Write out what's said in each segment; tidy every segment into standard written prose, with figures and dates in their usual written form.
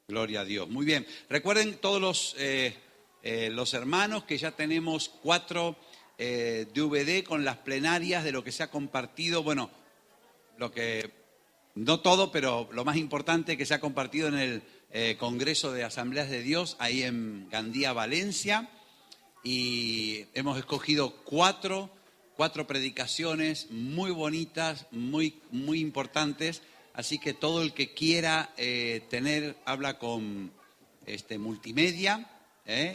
Gloria a Dios. Muy bien. Recuerden todos los hermanos que ya tenemos 4 DVD con las plenarias de lo que se ha compartido. Bueno, no todo, pero lo más importante que se ha compartido en el Congreso de Asambleas de Dios, ahí en Gandía, Valencia. Y hemos escogido cuatro predicaciones muy bonitas, muy importantes. Así que todo el que quiera habla con multimedia,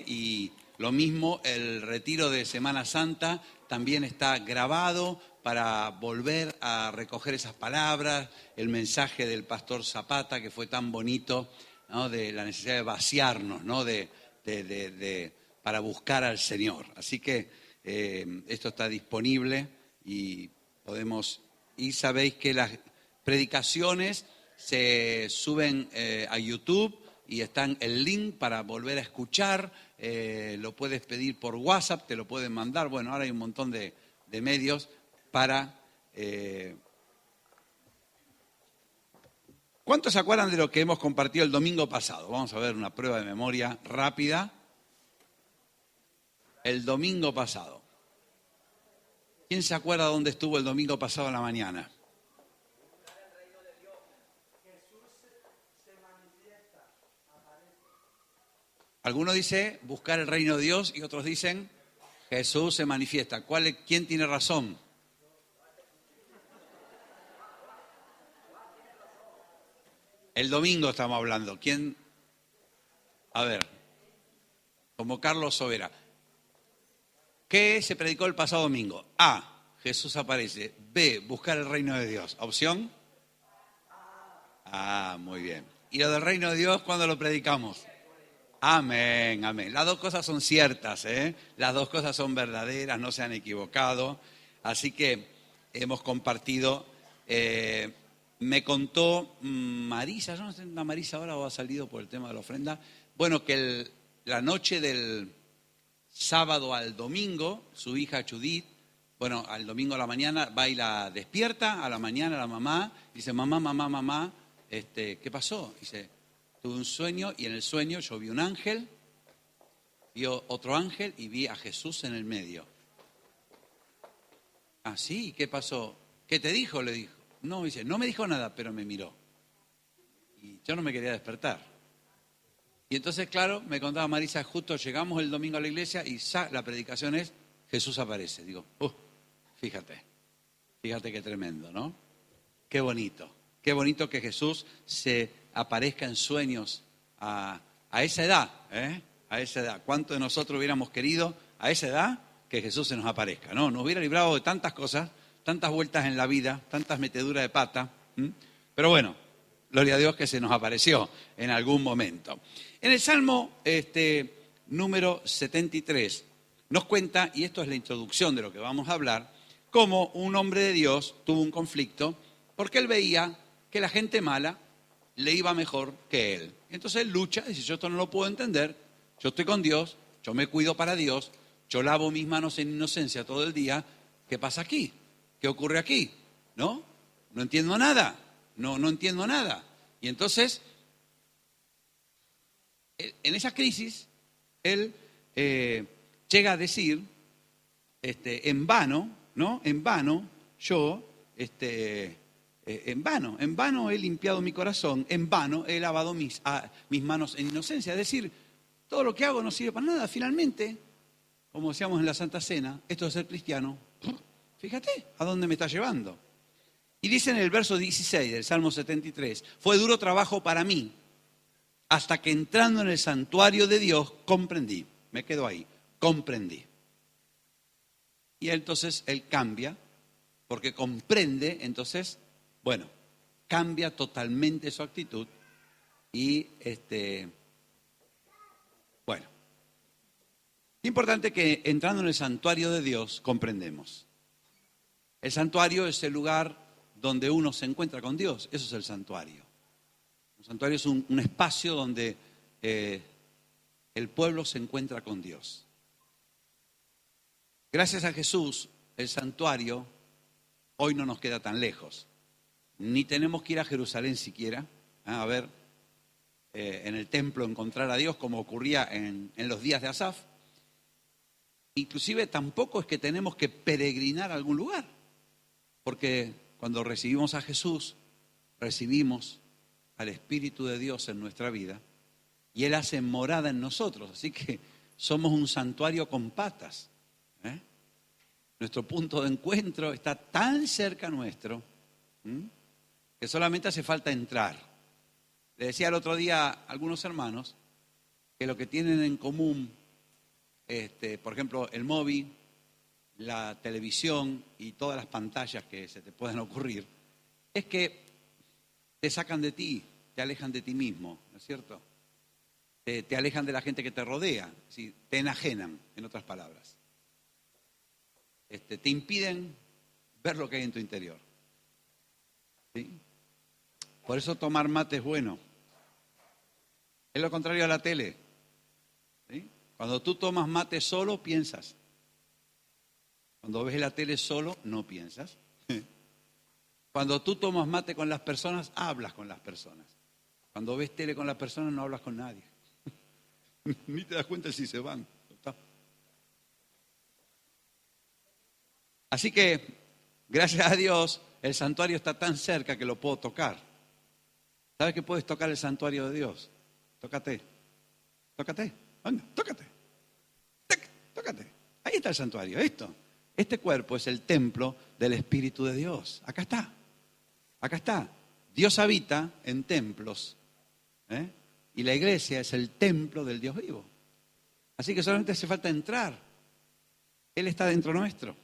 y lo mismo el retiro de Semana Santa también está grabado para volver a recoger esas palabras, el mensaje del pastor Zapata que fue tan bonito, ¿no? De la necesidad de vaciarnos, ¿no? Para buscar al Señor. Así que esto está disponible y sabéis que las predicaciones se suben a YouTube y están el link para volver a escuchar. Lo puedes pedir por WhatsApp, te lo pueden mandar. Bueno, ahora hay un montón de medios para... ¿Cuántos se acuerdan de lo que hemos compartido el domingo pasado? Vamos a ver una prueba de memoria rápida. El domingo pasado. ¿Quién se acuerda dónde estuvo el domingo pasado en la mañana? Algunos dicen buscar el reino de Dios y otros dicen Jesús se manifiesta. ¿Quién tiene razón? El domingo estamos hablando. ¿Quién? A ver, como Carlos Sobera. ¿Qué se predicó el pasado domingo? A, Jesús aparece. B, buscar el reino de Dios. ¿Opción? Ah, muy bien. ¿Y lo del reino de Dios cuándo lo predicamos? Amén, amén. Las dos cosas son ciertas, ¿eh? Las dos cosas son verdaderas, no se han equivocado. Así que hemos compartido. Me contó Marisa, yo no sé si Marisa ahora o ha salido por el tema de la ofrenda. Bueno, que la noche del sábado al domingo, su hija Judith, bueno, al domingo a la mañana va y la despierta, a la mañana la mamá, dice, mamá, ¿qué pasó? Dice, tuve un sueño y en el sueño yo vi un ángel, vi otro ángel y vi a Jesús en el medio. Ah, sí, ¿qué pasó? ¿Qué te dijo? Le dijo. No, dice, no me dijo nada, pero me miró. Y yo no me quería despertar. Y entonces, claro, me contaba Marisa, justo llegamos el domingo a la iglesia y la predicación es Jesús aparece. Digo, fíjate qué tremendo, ¿no? Qué bonito que Jesús se aparezca en sueños a esa edad, a esa edad. ¿Cuánto de nosotros hubiéramos querido a esa edad que Jesús se nos aparezca? ¿No? Nos hubiera librado de tantas cosas, tantas vueltas en la vida, tantas meteduras de pata. Pero bueno, gloria a Dios que se nos apareció en algún momento. En el Salmo número 73 nos cuenta, y esto es la introducción de lo que vamos a hablar, cómo un hombre de Dios tuvo un conflicto porque él veía que la gente mala le iba mejor que él. Entonces él lucha, dice, yo esto no lo puedo entender, yo estoy con Dios, yo me cuido para Dios, yo lavo mis manos en inocencia todo el día, ¿qué pasa aquí? ¿Qué ocurre aquí? No entiendo nada, no entiendo nada. Y entonces, en esa crisis, él llega a decir, en vano, ¿no? En vano, yo, en vano he limpiado mi corazón, en vano he lavado mis manos en inocencia. Es decir, todo lo que hago no sirve para nada. Finalmente, como decíamos en la Santa Cena, esto de ser cristiano, fíjate a dónde me está llevando. Y dice en el verso 16 del Salmo 73, fue duro trabajo para mí, hasta que entrando en el santuario de Dios comprendí. Me quedo ahí, comprendí. Y entonces él cambia, porque comprende, entonces, bueno, cambia totalmente su actitud y bueno. Importante que entrando en el santuario de Dios comprendemos. El santuario es el lugar donde uno se encuentra con Dios, eso es el santuario. Un santuario es un espacio donde el pueblo se encuentra con Dios. Gracias a Jesús, el santuario hoy no nos queda tan lejos. Ni tenemos que ir a Jerusalén siquiera a ver en el templo encontrar a Dios como ocurría en los días de Asaf. Inclusive tampoco es que tenemos que peregrinar a algún lugar, porque cuando recibimos a Jesús, recibimos al Espíritu de Dios en nuestra vida y Él hace morada en nosotros, así que somos un santuario con patas. Nuestro punto de encuentro está tan cerca nuestro que solamente hace falta entrar. Le decía el otro día a algunos hermanos que lo que tienen en común, por ejemplo, el móvil, la televisión y todas las pantallas que se te puedan ocurrir, es que te sacan de ti, te alejan de ti mismo, ¿no es cierto? Te alejan de la gente que te rodea, ¿sí? Te enajenan, en otras palabras. Te impiden ver lo que hay en tu interior. ¿Sí? Por eso tomar mate es bueno. Es lo contrario a la tele. ¿Sí? Cuando tú tomas mate solo, piensas. Cuando ves la tele solo, no piensas. Cuando tú tomas mate con las personas, hablas con las personas. Cuando ves tele con las personas, no hablas con nadie. Ni te das cuenta si se van. Así que, gracias a Dios, el santuario está tan cerca que lo puedo tocar. ¿Sabes que puedes tocar el santuario de Dios? Tócate. Tócate. Venga, tócate. Tócate. Ahí está el santuario, esto. Este cuerpo es el templo del Espíritu de Dios. Acá está. Acá está. Dios habita en templos. Y la iglesia es el templo del Dios vivo. Así que solamente hace falta entrar. Él está dentro nuestro.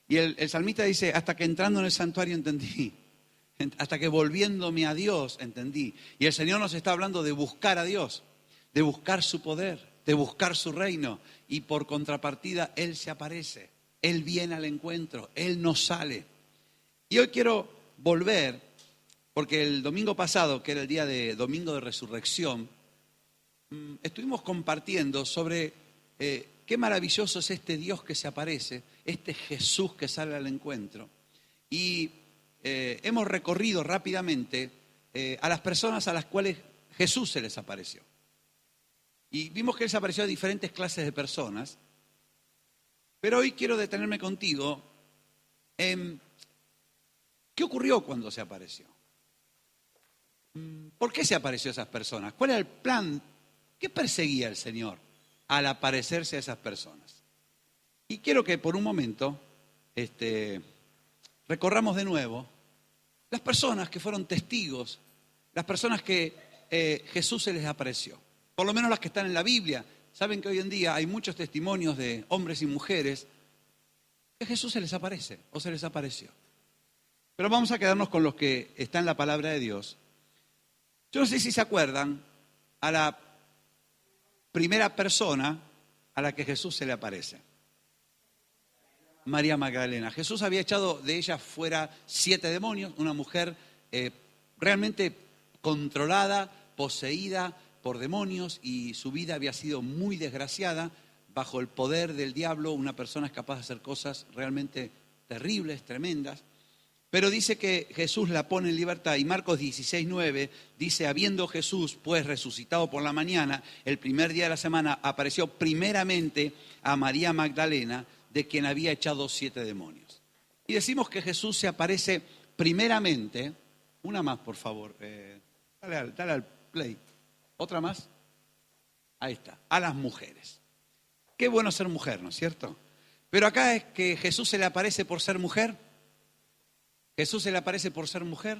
Y el salmista dice, hasta que entrando en el santuario entendí. Hasta que volviéndome a Dios entendí. Y el Señor nos está hablando de buscar a Dios, de buscar su poder, de buscar su reino. Y por contrapartida, Él se aparece. Él viene al encuentro, Él nos sale. Y hoy quiero volver, porque el domingo pasado, que era el día de Domingo de Resurrección, estuvimos compartiendo sobre qué maravilloso es este Dios que se aparece, este Jesús que sale al encuentro. Y hemos recorrido rápidamente a las personas a las cuales Jesús se les apareció. Y vimos que Él se apareció a diferentes clases de personas. Pero hoy quiero detenerme contigo en qué ocurrió cuando se apareció. ¿Por qué se apareció a esas personas? ¿Cuál era el plan? ¿Qué perseguía el Señor al aparecerse a esas personas? Y quiero que por un momento recorramos de nuevo las personas que fueron testigos, las personas que Jesús se les apareció. Por lo menos las que están en la Biblia. Saben que hoy en día hay muchos testimonios de hombres y mujeres que Jesús se les aparece o se les apareció. Pero vamos a quedarnos con los que están en la palabra de Dios. Yo no sé si se acuerdan a la primera persona a la que Jesús se le aparece. María Magdalena. Jesús había echado de ella fuera 7 demonios, una mujer realmente controlada, poseída por demonios, y su vida había sido muy desgraciada. Bajo el poder del diablo, una persona es capaz de hacer cosas realmente terribles, tremendas. Pero dice que Jesús la pone en libertad, y Marcos 16:9 dice, habiendo Jesús pues resucitado por la mañana, el primer día de la semana, apareció primeramente a María Magdalena, de quien había echado 7 demonios. Y decimos que Jesús se aparece primeramente, una más por favor, dale al play. ¿Otra más? Ahí está, a las mujeres. Qué bueno ser mujer, ¿no es cierto? Pero acá es que Jesús se le aparece por ser mujer. ¿Jesús se le aparece por ser mujer?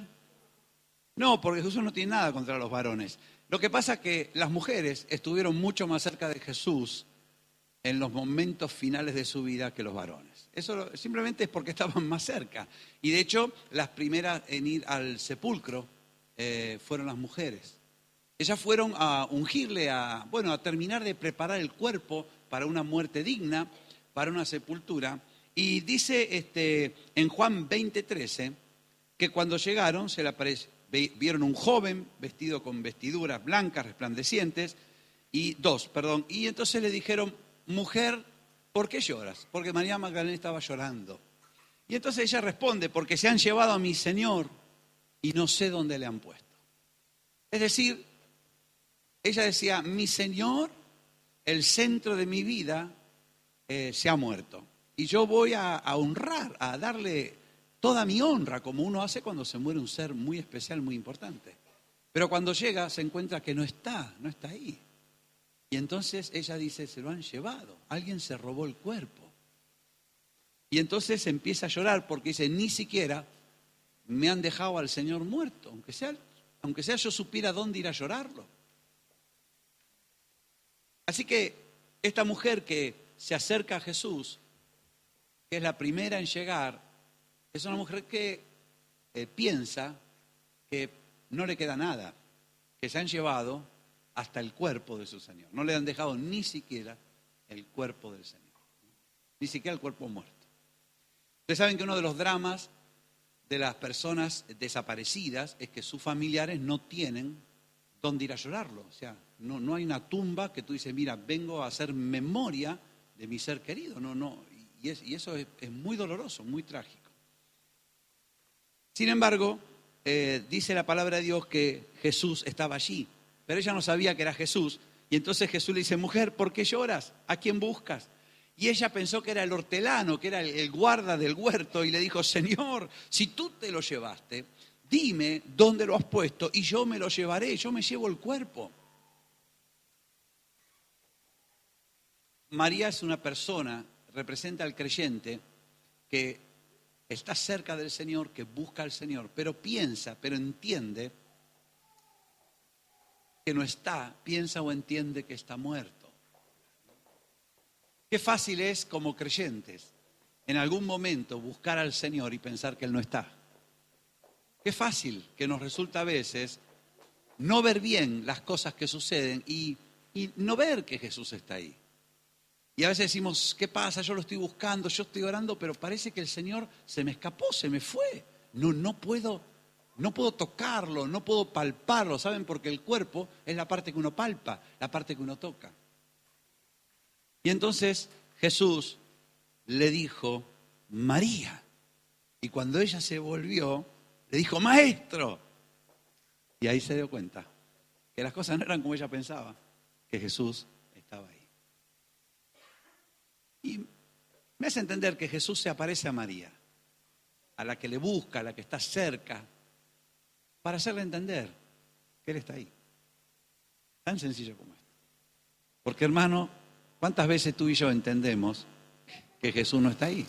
No, porque Jesús no tiene nada contra los varones. Lo que pasa es que las mujeres estuvieron mucho más cerca de Jesús en los momentos finales de su vida que los varones. Eso simplemente es porque estaban más cerca. Y de hecho, las primeras en ir al sepulcro fueron las mujeres. Ellas fueron a ungirle, a terminar de preparar el cuerpo para una muerte digna, para una sepultura. Y dice en Juan 20:13 que cuando llegaron vieron un joven vestido con vestiduras blancas, resplandecientes, y entonces le dijeron, mujer, ¿por qué lloras? Porque María Magdalena estaba llorando. Y entonces ella responde, porque se han llevado a mi Señor y no sé dónde le han puesto. Es decir, ella decía, mi Señor, el centro de mi vida, se ha muerto. Y yo voy a honrar, a darle toda mi honra, como uno hace cuando se muere un ser muy especial, muy importante. Pero cuando llega se encuentra que no está ahí. Y entonces ella dice, se lo han llevado, alguien se robó el cuerpo. Y entonces empieza a llorar porque dice, ni siquiera me han dejado al Señor muerto, aunque sea yo supiera dónde ir a llorarlo. Así que esta mujer que se acerca a Jesús, que es la primera en llegar, es una mujer que piensa que no le queda nada, que se han llevado hasta el cuerpo de su Señor. No le han dejado ni siquiera el cuerpo del Señor, ni siquiera el cuerpo muerto. Ustedes saben que uno de los dramas de las personas desaparecidas es que sus familiares no tienen dónde ir a llorarlo. O sea, no hay una tumba que tú dices, mira, vengo a hacer memoria de mi ser querido. No. Y eso es muy doloroso, muy trágico. Sin embargo, dice la palabra de Dios que Jesús estaba allí, pero ella no sabía que era Jesús. Y entonces Jesús le dice, mujer, ¿por qué lloras? ¿A quién buscas? Y ella pensó que era el hortelano, que era el guarda del huerto, y le dijo, Señor, si tú te lo llevaste, dime dónde lo has puesto y yo me lo llevaré, yo me llevo el cuerpo. María es una persona, representa al creyente que está cerca del Señor, que busca al Señor, pero entiende que no está, piensa o entiende que está muerto. Qué fácil es como creyentes en algún momento buscar al Señor y pensar que Él no está. Qué fácil que nos resulta a veces no ver bien las cosas que suceden y no ver que Jesús está ahí. Y a veces decimos, ¿qué pasa? Yo lo estoy buscando, yo estoy orando, pero parece que el Señor se me escapó, se me fue. No puedo tocarlo, no puedo palparlo, ¿saben? Porque el cuerpo es la parte que uno palpa, la parte que uno toca. Y entonces Jesús le dijo, María. Y cuando ella se volvió, le dijo, Maestro. Y ahí se dio cuenta que las cosas no eran como ella pensaba, que Jesús estaba ahí. Y me hace entender que Jesús se aparece a María, a la que le busca, a la que está cerca, para hacerle entender que Él está ahí. Tan sencillo como esto. Porque, hermano, ¿cuántas veces tú y yo entendemos que Jesús no está ahí?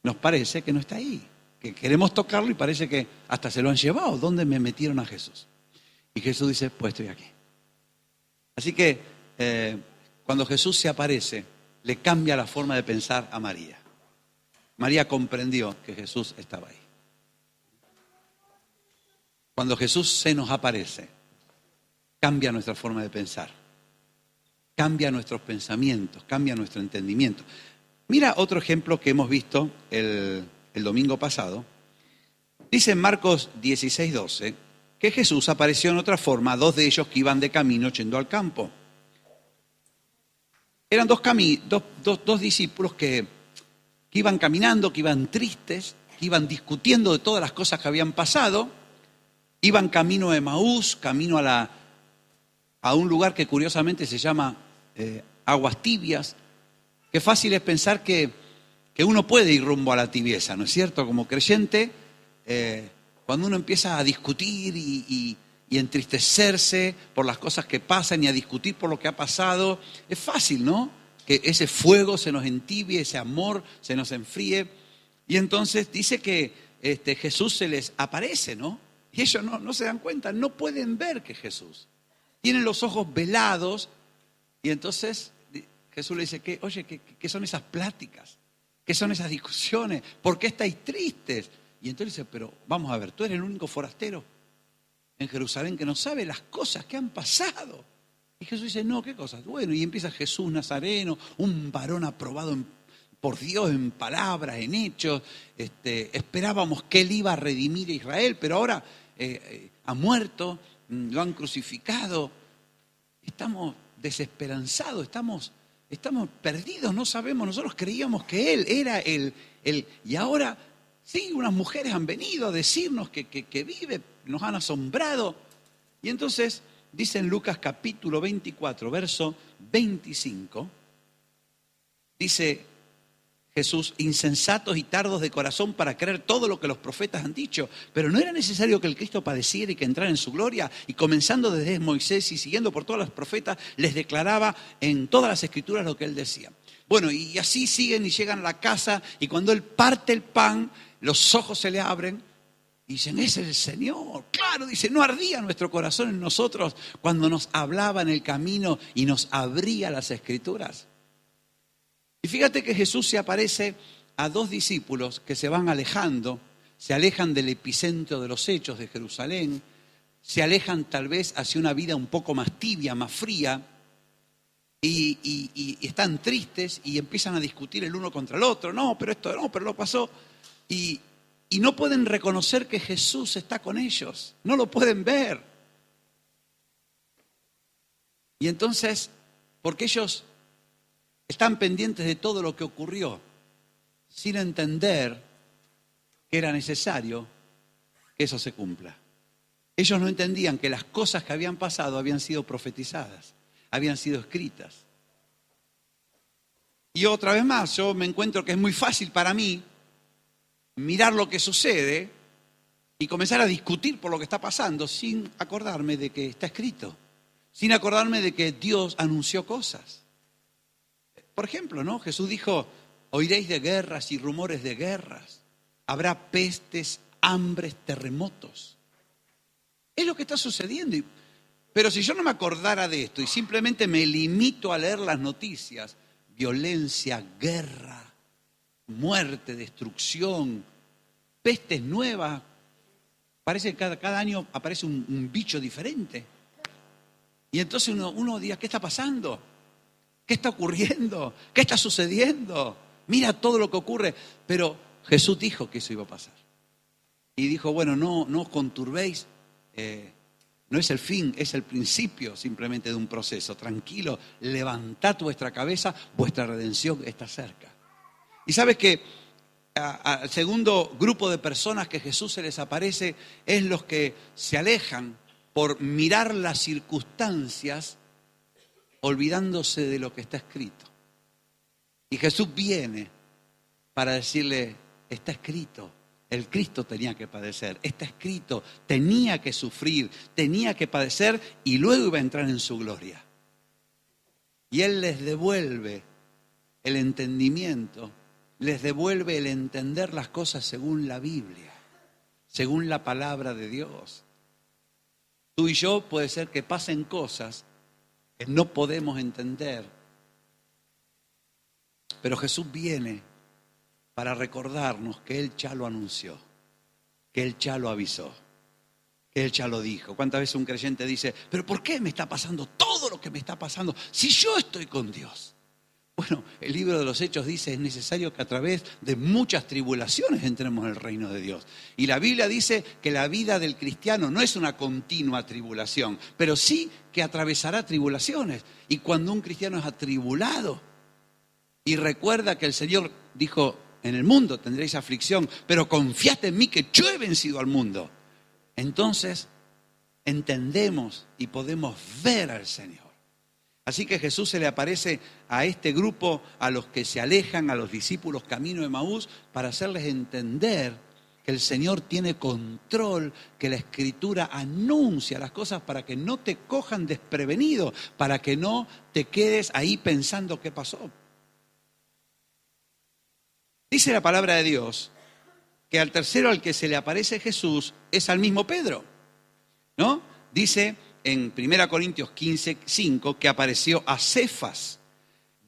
Nos parece que no está ahí, que queremos tocarlo y parece que hasta se lo han llevado. ¿Dónde me metieron a Jesús? Y Jesús dice, pues estoy aquí. Así que cuando Jesús se aparece, le cambia la forma de pensar a María. María comprendió que Jesús estaba ahí. Cuando Jesús se nos aparece, cambia nuestra forma de pensar. Cambia nuestros pensamientos, cambia nuestro entendimiento. Mira otro ejemplo que hemos visto el domingo pasado. Dice en Marcos 16:12 que Jesús apareció en otra forma a dos de ellos que iban de camino yendo al campo. Eran dos discípulos que iban caminando, que iban tristes, que iban discutiendo de todas las cosas que habían pasado. Iban camino de Emaús, camino a un lugar que curiosamente se llama Aguas Tibias. Qué fácil es pensar que uno puede ir rumbo a la tibieza, ¿no es cierto? Como creyente, cuando uno empieza a discutir y entristecerse por las cosas que pasan y a discutir por lo que ha pasado, es fácil, ¿no? Que ese fuego se nos entibie, ese amor se nos enfríe. Y entonces dice que Jesús se les aparece, ¿no? Y ellos no se dan cuenta, no pueden ver que es Jesús. Tienen los ojos velados y entonces Jesús le dice, ¿qué son esas pláticas? ¿Qué son esas discusiones? ¿Por qué estáis tristes? Y entonces dice, pero vamos a ver, tú eres el único forastero en Jerusalén que no sabe las cosas que han pasado. Y Jesús dice, no, ¿qué cosas? Bueno, y empieza Jesús Nazareno, un varón aprobado por Dios en palabras, en hechos. Esperábamos que Él iba a redimir a Israel, pero ahora ha muerto, lo han crucificado. Estamos desesperanzados, estamos perdidos, no sabemos. Nosotros creíamos que Él era el y ahora sí, unas mujeres han venido a decirnos que vive, nos han asombrado. Y entonces dice en Lucas capítulo 24, verso 25, dice Jesús: insensatos y tardos de corazón para creer todo lo que los profetas han dicho. Pero no era necesario que el Cristo padeciera y que entrara en su gloria. Y comenzando desde Moisés y siguiendo por todos los profetas, les declaraba en todas las escrituras lo que él decía. Bueno, y así siguen y llegan a la casa, y cuando él parte el pan, los ojos se le abren y dicen: ese es el Señor. Claro, dice, no ardía nuestro corazón en nosotros cuando nos hablaba en el camino y nos abría las escrituras. Y fíjate que Jesús se aparece a dos discípulos que se van alejando, se alejan del epicentro de los hechos de Jerusalén, se alejan tal vez hacia una vida un poco más tibia, más fría, y están tristes y empiezan a discutir el uno contra el otro. No, pero esto no, pero lo pasó. Y no pueden reconocer que Jesús está con ellos, no lo pueden ver. Y entonces, porque ellos están pendientes de todo lo que ocurrió, sin entender que era necesario que eso se cumpla. Ellos no entendían que las cosas que habían pasado habían sido profetizadas, habían sido escritas. Y otra vez más, yo me encuentro que es muy fácil para mí mirar lo que sucede y comenzar a discutir por lo que está pasando sin acordarme de que está escrito, sin acordarme de que Dios anunció cosas. Por ejemplo, ¿no? Jesús dijo: oiréis de guerras y rumores de guerras. Habrá pestes, hambres, terremotos. Es lo que está sucediendo. Pero si yo no me acordara de esto y simplemente me limito a leer las noticias, violencia, guerra, muerte, destrucción, pestes nuevas, parece que cada año aparece un bicho diferente. Y entonces uno diría: ¿qué está pasando? ¿Qué está ocurriendo? ¿Qué está sucediendo? Mira todo lo que ocurre. Pero Jesús dijo que eso iba a pasar. Y dijo: bueno, no os conturbéis. No es el fin, es el principio simplemente de un proceso. Tranquilo, levantad vuestra cabeza, vuestra redención está cerca. Y sabes que al segundo grupo de personas que Jesús se les aparece es los que se alejan por mirar las circunstancias, olvidándose de lo que está escrito. Y Jesús viene para decirle: está escrito, el Cristo tenía que padecer, está escrito, tenía que sufrir, tenía que padecer y luego iba a entrar en su gloria. Y Él les devuelve el entendimiento, les devuelve el entender las cosas según la Biblia, según la palabra de Dios. Tú y yo puede ser que pasen cosas que no podemos entender. Pero Jesús viene para recordarnos que Él ya lo anunció, que Él ya lo avisó, que Él ya lo dijo. ¿Cuántas veces un creyente dice: pero ¿por qué me está pasando todo lo que me está pasando si yo estoy con Dios? Bueno, el libro de los Hechos dice: es necesario que a través de muchas tribulaciones entremos en el reino de Dios. Y la Biblia dice que la vida del cristiano no es una continua tribulación, pero sí que atravesará tribulaciones. Y cuando un cristiano es atribulado y recuerda que el Señor dijo: en el mundo tendréis aflicción, pero confiad en mí que yo he vencido al mundo. Entonces entendemos y podemos ver al Señor. Así que Jesús se le aparece a este grupo, a los que se alejan, a los discípulos camino de Emaús, para hacerles entender que el Señor tiene control, que la Escritura anuncia las cosas para que no te cojan desprevenido, para que no te quedes ahí pensando qué pasó. Dice la palabra de Dios que al tercero al que se le aparece Jesús es al mismo Pedro, ¿no? Dice en 1 Corintios 15:5 que apareció a Cefas.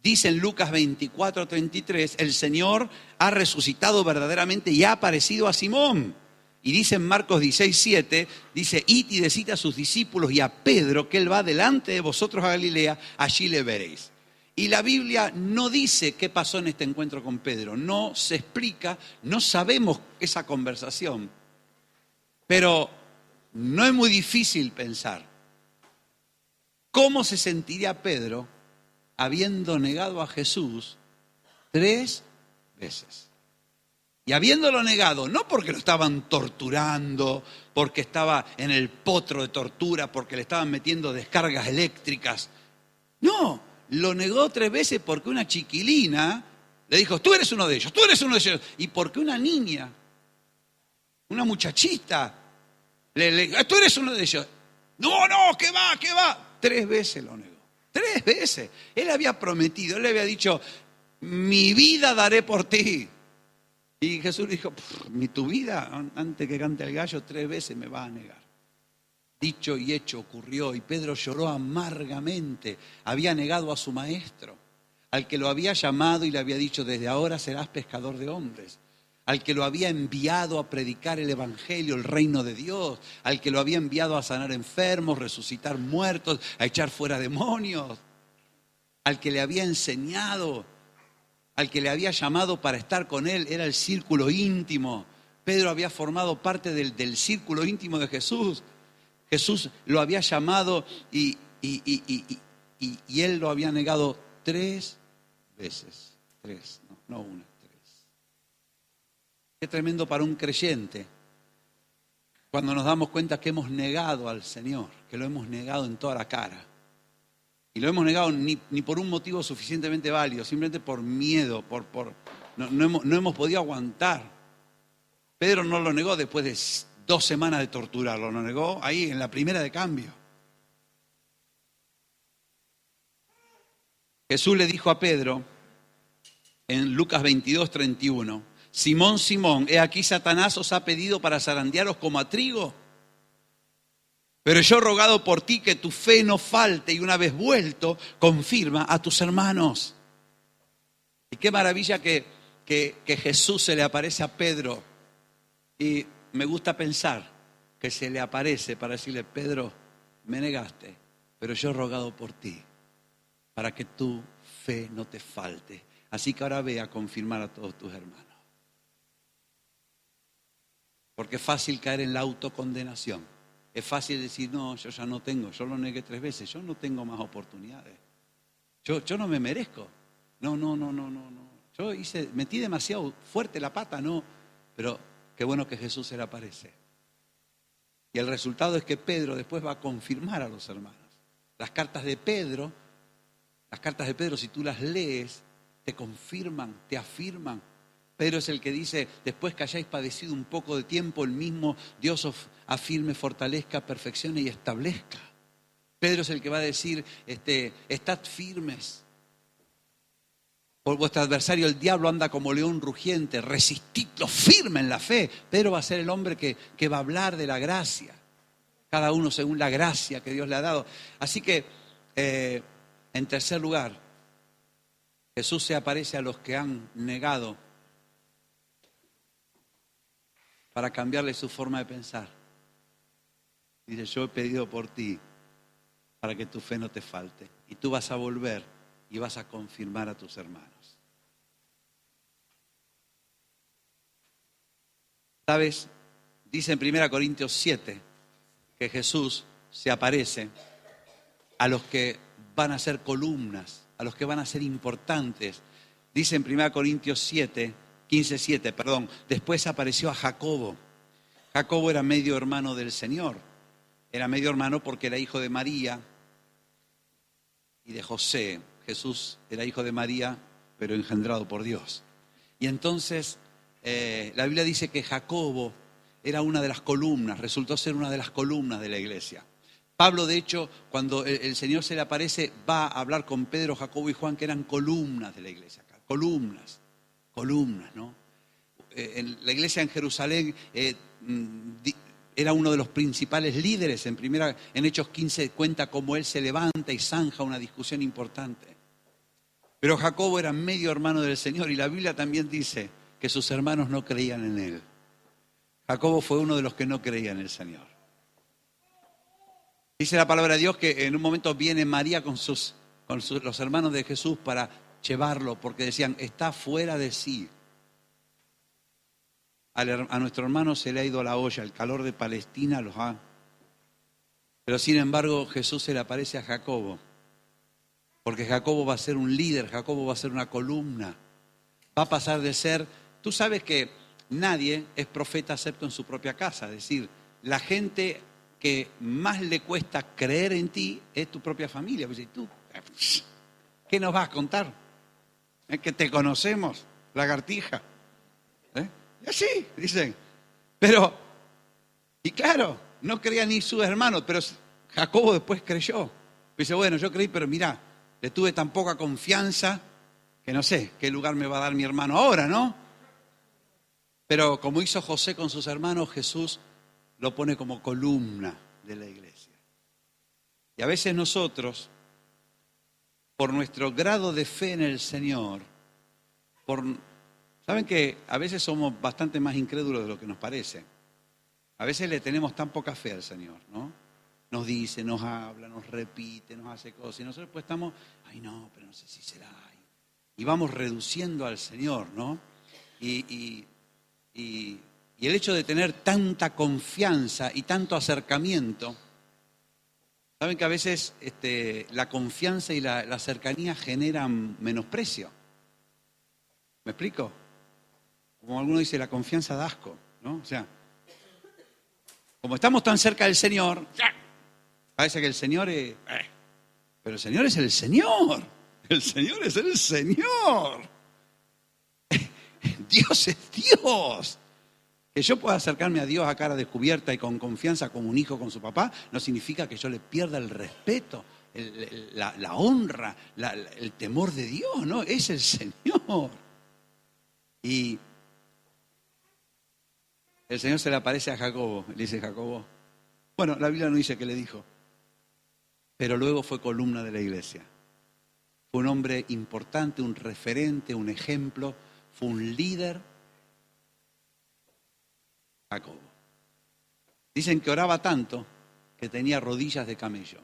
Dice en Lucas 24:33, el Señor ha resucitado verdaderamente y ha aparecido a Simón. Y dice en Marcos 16:7, dice: id y decid a sus discípulos y a Pedro que Él va delante de vosotros a Galilea, allí le veréis. Y la Biblia no dice qué pasó en este encuentro con Pedro, no se explica, no sabemos esa conversación. Pero no es muy difícil pensar cómo se sentiría Pedro habiendo negado a Jesús 3 veces. Y habiéndolo negado, no porque lo estaban torturando, porque estaba en el potro de tortura, porque le estaban metiendo descargas eléctricas. No, lo negó 3 veces porque una chiquilina le dijo, tú eres uno de ellos, tú eres uno de ellos. Y porque una niña, una muchachita, tú eres uno de ellos. No, no, ¿qué va, qué va? 3 veces lo negó, 3 veces. Él había prometido, él le había dicho, mi vida daré por ti. Y Jesús le dijo, ni tu vida, antes que cante el gallo, 3 veces me va a negar. Dicho y hecho ocurrió, y Pedro lloró amargamente. Había negado a su maestro, al que lo había llamado y le había dicho, desde ahora serás pescador de hombres. Al que lo había enviado a predicar el evangelio, el reino de Dios. Al que lo había enviado a sanar enfermos, resucitar muertos, a echar fuera demonios. Al que le había enseñado, al que le había llamado para estar con él, era el círculo íntimo. Pedro había formado parte del círculo íntimo de Jesús. Jesús lo había llamado y él lo había negado 3 veces. 3, no una, 3. Qué tremendo para un creyente cuando nos damos cuenta que hemos negado al Señor, que lo hemos negado en toda la cara. Y lo hemos negado ni por un motivo suficientemente válido, simplemente por miedo, no hemos podido aguantar. Pedro no lo negó después de 2 semanas de torturarlo, lo negó ahí en la primera de cambio. Jesús le dijo a Pedro en Lucas 22:31, Simón, Simón, he aquí Satanás os ha pedido para zarandearos como a trigo. Pero yo he rogado por ti que tu fe no falte y una vez vuelto, confirma a tus hermanos. Y qué maravilla que Jesús se le aparece a Pedro. Y me gusta pensar que se le aparece para decirle, Pedro, me negaste, pero yo he rogado por ti, para que tu fe no te falte. Así que ahora ve a confirmar a todos tus hermanos. Porque es fácil caer en la autocondenación. Es fácil decir, no, yo ya no tengo, yo lo negué 3 veces, yo no tengo más oportunidades. Yo no me merezco. No. Yo metí demasiado fuerte la pata, no. Pero qué bueno que Jesús se le aparece. Y el resultado es que Pedro después va a confirmar a los hermanos. Las cartas de Pedro, si tú las lees, te confirman, te afirman. Pedro es el que dice, después que hayáis padecido un poco de tiempo, el mismo Dios os afirme, fortalezca, perfeccione y establezca. Pedro es el que va a decir, estad firmes. Por vuestro adversario el diablo anda como león rugiente, resistidlo firme en la fe. Pedro va a ser el hombre que va a hablar de la gracia, cada uno según la gracia que Dios le ha dado. Así que, en tercer lugar, Jesús se aparece a los que han negado para cambiarle su forma de pensar. Dice, yo he pedido por ti para que tu fe no te falte. Y tú vas a volver y vas a confirmar a tus hermanos. ¿Sabes? Dice en 1 Corintios 7 que Jesús se aparece a los que van a ser columnas, a los que van a ser importantes. Dice en 1 Corintios 15:7, después apareció a Jacobo. Jacobo era medio hermano del Señor. Era medio hermano porque era hijo de María y de José. Jesús era hijo de María, pero engendrado por Dios. Y entonces la Biblia dice que Jacobo era una de las columnas, resultó ser una de las columnas de la iglesia. Pablo, de hecho, cuando el Señor se le aparece, va a hablar con Pedro, Jacobo y Juan, que eran columnas de la iglesia. Columnas, ¿no? En la iglesia en Jerusalén era uno de los principales líderes. En Hechos 15 cuenta cómo él se levanta y zanja una discusión importante. Pero Jacobo era medio hermano del Señor y la Biblia también dice que sus hermanos no creían en él. Jacobo fue uno de los que no creía en el Señor. Dice la palabra de Dios que en un momento viene María con los hermanos de Jesús para llevarlo, porque decían, está fuera de sí. A nuestro hermano se le ha ido la olla, el calor de Palestina los ha. Pero sin embargo Jesús se le aparece a Jacobo, porque Jacobo va a ser un líder, Jacobo va a ser una columna. Va a pasar de ser, tú sabes que nadie es profeta excepto en su propia casa. Es decir, la gente que más le cuesta creer en ti es tu propia familia. Pues, ¿y tú qué nos vas a contar? ¿Es que te conocemos, lagartija? Y así, dicen. Pero, y claro, no creía ni sus hermanos, pero Jacobo después creyó. Dice, bueno, yo creí, pero mirá, le tuve tan poca confianza que no sé qué lugar me va a dar mi hermano ahora, ¿no? Pero como hizo José con sus hermanos, Jesús lo pone como columna de la iglesia. Y a veces nosotros, por nuestro grado de fe en el Señor, ¿saben que a veces somos bastante más incrédulos de lo que nos parece? A veces le tenemos tan poca fe al Señor, ¿no? Nos dice, nos habla, nos repite, nos hace cosas. Y nosotros pues estamos, ay no, pero no sé si será. Y vamos reduciendo al Señor, ¿no? Y el hecho de tener tanta confianza y tanto acercamiento, saben que a veces la confianza y la cercanía generan menosprecio. ¿Me explico? Como alguno dice, la confianza da asco, ¿no? O sea, como estamos tan cerca del Señor, parece que el Señor es... Pero el Señor es el Señor. El Señor es el Señor. Dios es Dios. Que yo pueda acercarme a Dios a cara descubierta y con confianza como un hijo con su papá, no significa que yo le pierda el respeto, la honra, el temor de Dios, ¿no? Es el Señor. Y el Señor se le aparece a Jacobo, le dice Jacobo, bueno, la Biblia no dice qué le dijo, pero luego fue columna de la iglesia. Fue un hombre importante, un referente, un ejemplo, fue un líder. Jacobo. Dicen que oraba tanto que tenía rodillas de camello.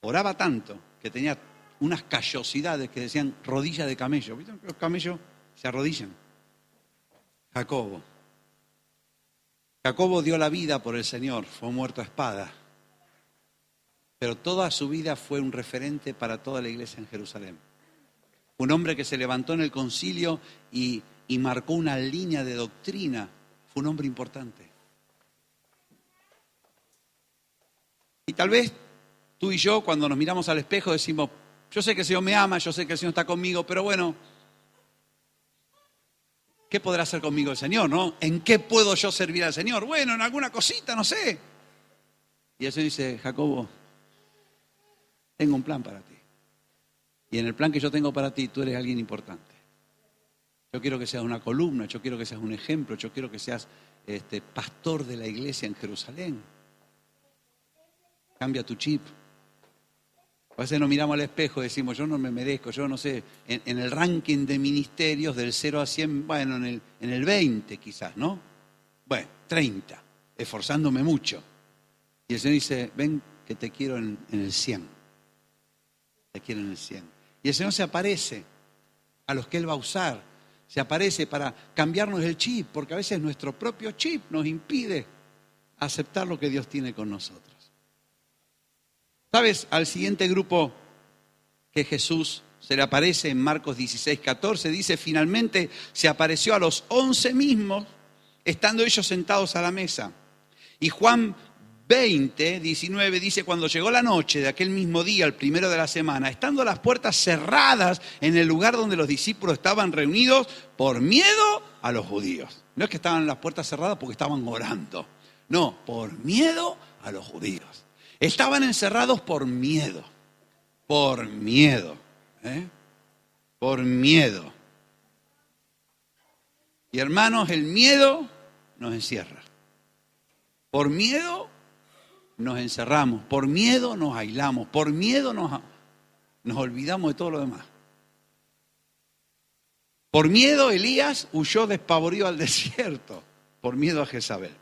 Oraba tanto que tenía unas callosidades que decían rodillas de camello. ¿Viste que los camellos se arrodillan? Jacobo. Jacobo dio la vida por el Señor, fue muerto a espada. Pero toda su vida fue un referente para toda la iglesia en Jerusalén. Un hombre que se levantó en el concilio y marcó una línea de doctrina. Fue un hombre importante. Y tal vez tú y yo, cuando nos miramos al espejo, decimos, yo sé que el Señor me ama, yo sé que el Señor está conmigo, pero bueno, ¿qué podrá hacer conmigo el Señor, no? ¿En qué puedo yo servir al Señor? Bueno, en alguna cosita, no sé. Y el Señor dice, Jacobo, tengo un plan para ti. Y en el plan que yo tengo para ti, tú eres alguien importante. Yo quiero que seas una columna, yo quiero que seas un ejemplo, yo quiero que seas pastor de la iglesia en Jerusalén. Cambia tu chip. A veces nos miramos al espejo y decimos, yo no me merezco, yo no sé, en el ranking de ministerios del 0 a 100, bueno, en el 20 quizás, ¿no? Bueno, 30, esforzándome mucho. Y el Señor dice, ven que te quiero en el 100. Te quiero en el 100. Y el Señor se aparece a los que Él va a usar. Se aparece para cambiarnos el chip, porque a veces nuestro propio chip nos impide aceptar lo que Dios tiene con nosotros. ¿Sabes? Al siguiente grupo que Jesús se le aparece en Marcos 16, 14, dice, finalmente se apareció a los 11 mismos, estando ellos sentados a la mesa. Y Juan 20, 19 dice, cuando llegó la noche de aquel mismo día, el primero de la semana, estando las puertas cerradas en el lugar donde los discípulos estaban reunidos por miedo a los judíos. No es que estaban las puertas cerradas porque estaban orando. No, por miedo a los judíos. Estaban encerrados por miedo. Por miedo. Por miedo. Y hermanos, el miedo nos encierra. Por miedo nos encerramos, por miedo nos aislamos, por miedo nos olvidamos de todo lo demás. Por miedo Elías huyó despavorido al desierto, por miedo a Jezabel.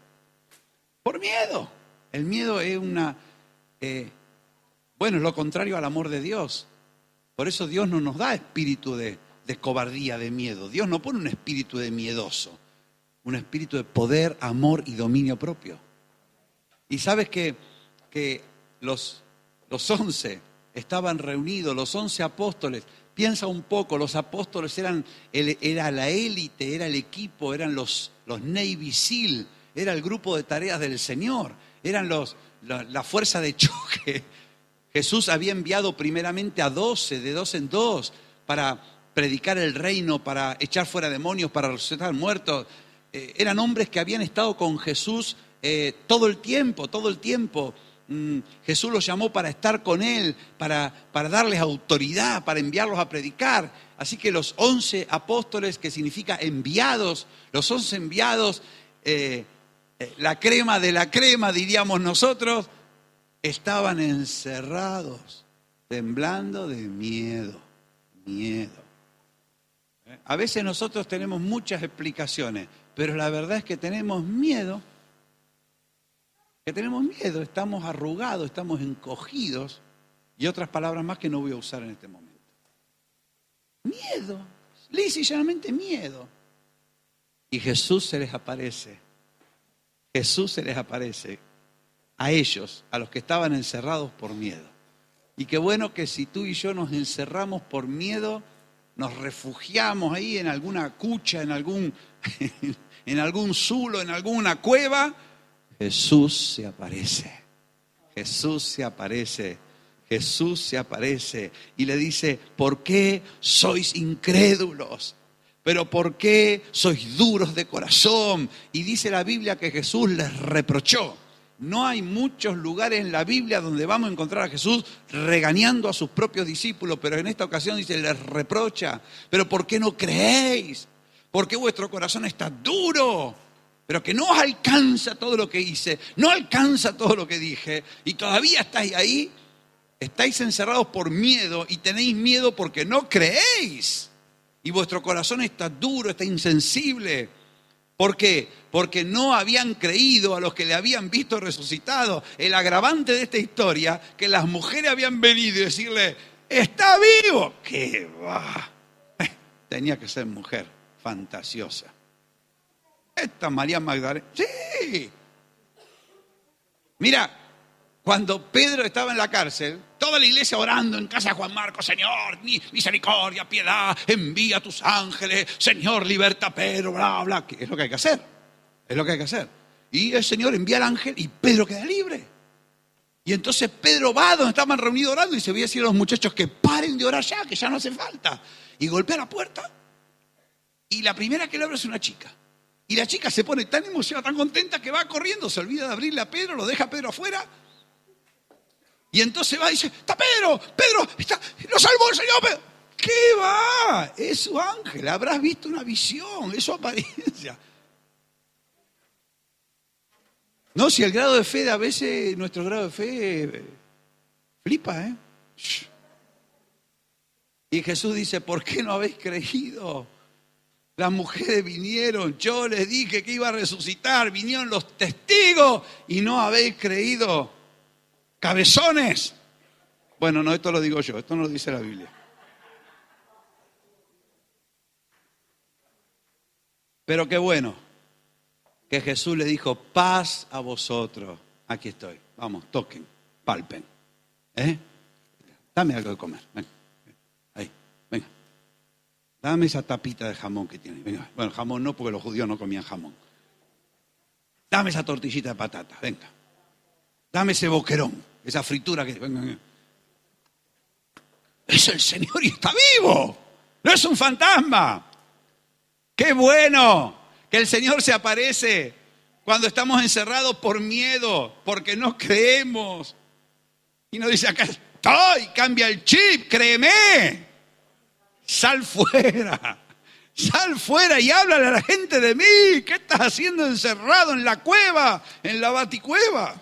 Por miedo. El miedo es es lo contrario al amor de Dios. Por eso Dios no nos da espíritu de cobardía, de miedo. Dios no pone un espíritu de miedoso, un espíritu de poder, amor y dominio propio. Y sabes que los 11 estaban reunidos, los 11 apóstoles, piensa un poco, los apóstoles era la élite, era el equipo, eran los Navy SEAL, era el grupo de tareas del Señor, eran la fuerza de choque. Jesús había enviado primeramente a 12, de 2 en 2, para predicar el reino, para echar fuera demonios, para resucitar muertos. Eran hombres que habían estado con Jesús todo el tiempo. Jesús los llamó para estar con Él, para darles autoridad, para enviarlos a predicar. Así que los 11 apóstoles, que significa enviados, los 11 enviados, la crema de la crema, diríamos nosotros, estaban encerrados, temblando de miedo. A veces nosotros tenemos muchas explicaciones, pero la verdad es que tenemos miedo. Estamos arrugados, estamos encogidos, y otras palabras más que no voy a usar en este momento. Miedo, lisa y llanamente miedo. Y Jesús se les aparece. A ellos, a los que estaban encerrados por miedo. Y qué bueno que si tú y yo nos encerramos por miedo, nos refugiamos ahí en alguna cucha, en algún zulo, en alguna cueva, Jesús se aparece y le dice: ¿por qué sois incrédulos? ¿Pero por qué sois duros de corazón? Y dice la Biblia que Jesús les reprochó. No hay muchos lugares en la Biblia donde vamos a encontrar a Jesús regañando a sus propios discípulos, pero en esta ocasión dice, les reprocha. ¿Pero por qué no creéis? ¿Por qué vuestro corazón está duro? Pero que no os alcanza todo lo que hice, no alcanza todo lo que dije, y todavía estáis ahí, estáis encerrados por miedo, y tenéis miedo porque no creéis. Y vuestro corazón está duro, está insensible. ¿Por qué? Porque no habían creído a los que le habían visto resucitado. El agravante de esta historia, que las mujeres habían venido y decirle, ¡está vivo! ¡Qué va! Tenía que ser mujer fantasiosa. Esta María Magdalena, ¡sí! Mira, cuando Pedro estaba en la cárcel, toda la iglesia orando en casa de Juan Marcos, Señor, misericordia, piedad, envía a tus ángeles, Señor, liberta a Pedro, bla, bla. Es lo que hay que hacer, Y el Señor envía al ángel y Pedro queda libre. Y entonces Pedro va donde estaban reunidos orando y se voy a decir a los muchachos que paren de orar ya, que ya no hace falta. Y golpea la puerta y la primera que le abre es una chica. Y la chica se pone tan emocionada, tan contenta que va corriendo, se olvida de abrirle a Pedro, lo deja a Pedro afuera. Y entonces va y dice, está Pedro, lo salvó el Señor. Pedro. ¿Qué va? Es su ángel, habrás visto una visión, es su apariencia. No, si el grado de fe, a veces nuestro grado de fe flipa, Y Jesús dice, ¿por qué no habéis creído? Las mujeres vinieron, yo les dije que iba a resucitar, vinieron los testigos y no habéis creído. ¡Cabezones! Bueno, no, esto lo digo yo, esto no lo dice la Biblia. Pero qué bueno que Jesús le dijo, paz a vosotros. Aquí estoy, vamos, toquen, palpen. Dame algo de comer, venga. Ahí, venga. Dame esa tapita de jamón que tiene. Venga. Bueno, jamón no, porque los judíos no comían jamón. Dame esa tortillita de patata, venga. Dame ese boquerón, esa fritura que... Venga. Es el Señor y está vivo. No es un fantasma. ¡Qué bueno que el Señor se aparece cuando estamos encerrados por miedo, porque no creemos! Y nos dice, acá estoy, cambia el chip, créeme. Sal fuera y háblale a la gente de mí. ¿Qué estás haciendo encerrado en la cueva, en la baticueva?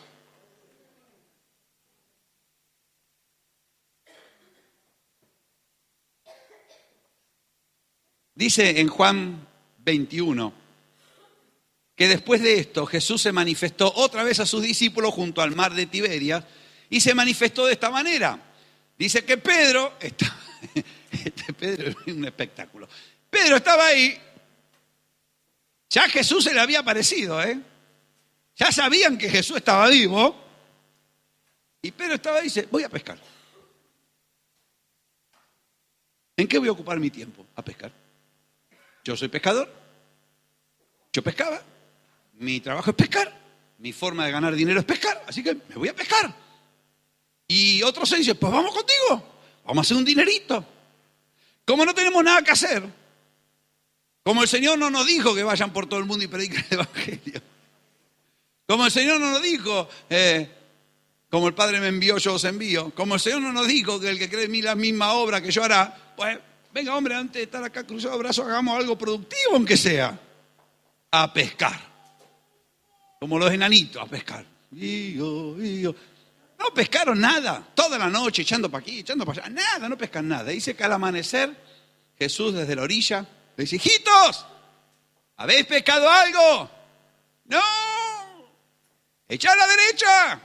Dice en Juan 21 que después de esto Jesús se manifestó otra vez a sus discípulos junto al mar de Tiberias y se manifestó de esta manera. Dice que Pedro es un espectáculo. Pedro estaba ahí, ya Jesús se le había aparecido, ya sabían que Jesús estaba vivo y Pedro estaba ahí y dice, voy a pescar. ¿En qué voy a ocupar mi tiempo? A pescar. Yo soy pescador, yo pescaba, mi trabajo es pescar, mi forma de ganar dinero es pescar, así que me voy a pescar. Y otros se dicen, pues vamos contigo, vamos a hacer un dinerito. Como no tenemos nada que hacer, como el Señor no nos dijo que vayan por todo el mundo y prediquen el Evangelio, como el Señor no nos dijo, como el Padre me envió, yo os envío, como el Señor no nos dijo que el que cree en mí la misma obra que yo hará, pues venga hombre, antes de estar acá cruzado de brazos, hagamos algo productivo aunque sea, a pescar, como los enanitos, a pescar. No pescaron nada, toda la noche echando para aquí, echando para allá, nada, no pescan nada. Dice que al amanecer, Jesús desde la orilla le dice, hijitos, ¿habéis pescado algo? No, echa a la derecha.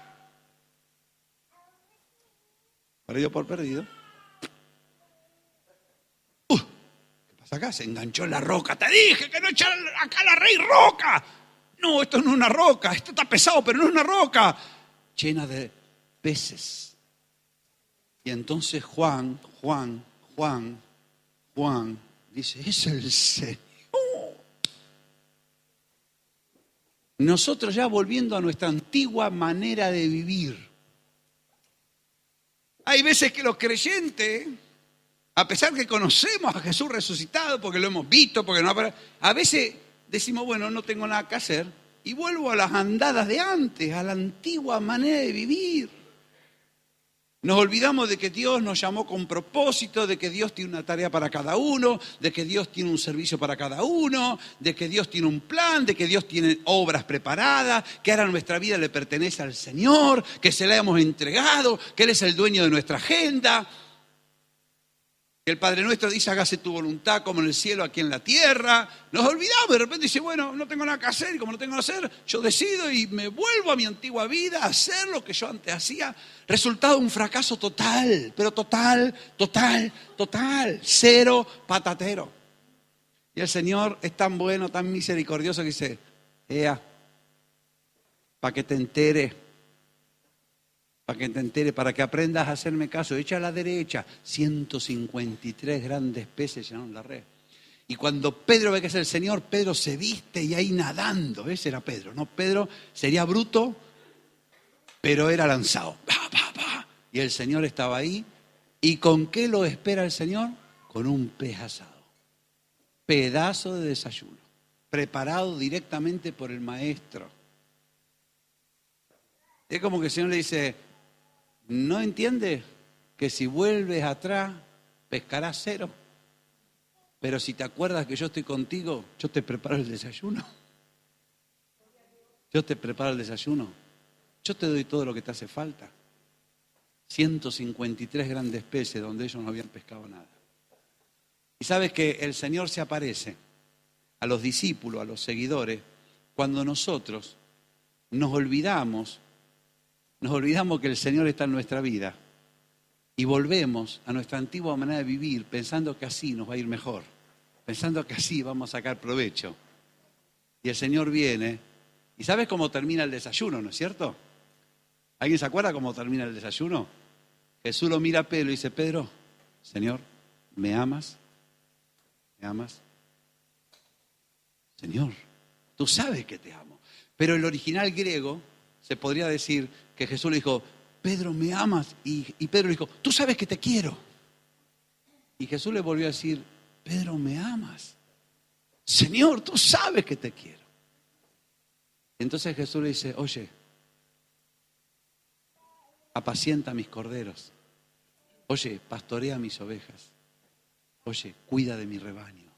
Perdido por perdido. ¿Qué pasa acá? Se enganchó en la roca. Te dije que no echara acá la rey roca. No, esto no es una roca, esto está pesado, pero no es una roca. Llena de peces. Y entonces Juan dice, es el Señor. Nosotros ya volviendo a nuestra antigua manera de vivir. Hay veces que los creyentes, a pesar que conocemos a Jesús resucitado, porque lo hemos visto, porque no, a veces decimos, bueno, no tengo nada que hacer, y vuelvo a las andadas de antes, a la antigua manera de vivir. Nos olvidamos de que Dios nos llamó con propósito, de que Dios tiene una tarea para cada uno, de que Dios tiene un servicio para cada uno, de que Dios tiene un plan, de que Dios tiene obras preparadas, que ahora nuestra vida le pertenece al Señor, que se la hemos entregado, que Él es el dueño de nuestra agenda. Que el Padre Nuestro dice, hágase tu voluntad como en el cielo, aquí en la tierra. Nos olvidamos, de repente dice, bueno, no tengo nada que hacer, y como no tengo nada que hacer, yo decido y me vuelvo a mi antigua vida a hacer lo que yo antes hacía. Resultado un fracaso total, pero total, cero patatero. Y el Señor es tan bueno, tan misericordioso que dice, para que te enteres, para que aprendas a hacerme caso, echa a la derecha. 153 grandes peces llenaron la red. Y cuando Pedro ve que es el Señor, Pedro se viste y ahí nadando. Ese era Pedro, ¿no? Pedro sería bruto, pero era lanzado. Y el Señor estaba ahí. ¿Y con qué lo espera el Señor? Con un pez asado. Pedazo de desayuno, preparado directamente por el maestro. Es como que el Señor le dice, ¿no entiendes que si vuelves atrás pescarás cero? Pero si te acuerdas que yo estoy contigo, yo te preparo el desayuno. Yo te preparo el desayuno. Yo te doy todo lo que te hace falta. 153 grandes peces donde ellos no habían pescado nada. Y sabes que el Señor se aparece a los discípulos, a los seguidores, cuando nosotros nos olvidamos que el Señor está en nuestra vida y volvemos a nuestra antigua manera de vivir pensando que así nos va a ir mejor, pensando que así vamos a sacar provecho. Y el Señor viene y ¿sabes cómo termina el desayuno, no es cierto? ¿Alguien se acuerda cómo termina el desayuno? Jesús lo mira a Pedro y dice, Pedro, Señor, ¿me amas? ¿Me amas? Señor, tú sabes que te amo. Pero el original griego se podría decir que Jesús le dijo, Pedro, ¿me amas? Y Pedro le dijo, tú sabes que te quiero. Y Jesús le volvió a decir, Pedro, ¿me amas? Señor, tú sabes que te quiero. Entonces Jesús le dice, oye, apacienta mis corderos. Oye, pastorea mis ovejas. Oye, cuida de mi rebaño.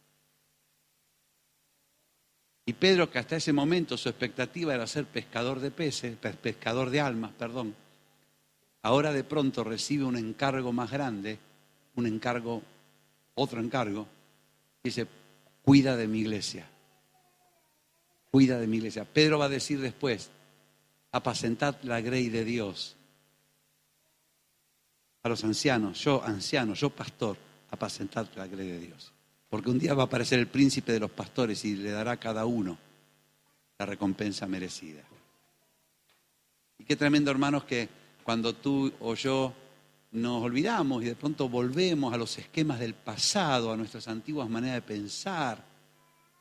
Y Pedro, que hasta ese momento su expectativa era ser pescador de peces, pescador de almas, perdón, ahora de pronto recibe un encargo más grande, otro encargo, dice, cuida de mi iglesia. Cuida de mi iglesia. Pedro va a decir después, apacentad la grey de Dios. A los ancianos, yo pastor, apacentad la grey de Dios. Porque un día va a aparecer el príncipe de los pastores y le dará a cada uno la recompensa merecida. Y qué tremendo, hermanos, que cuando tú o yo nos olvidamos y de pronto volvemos a los esquemas del pasado, a nuestras antiguas maneras de pensar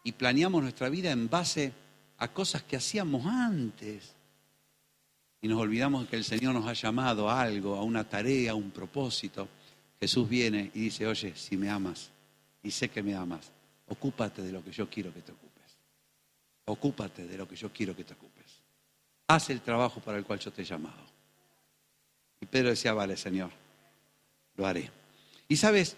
y planeamos nuestra vida en base a cosas que hacíamos antes. Y nos olvidamos que el Señor nos ha llamado a algo, a una tarea, a un propósito. Jesús viene y dice, oye, si me amas, y sé que me amas, ocúpate de lo que yo quiero que te ocupes. Ocúpate de lo que yo quiero que te ocupes. Haz el trabajo para el cual yo te he llamado. Y Pedro decía, vale, Señor, lo haré. Y sabes,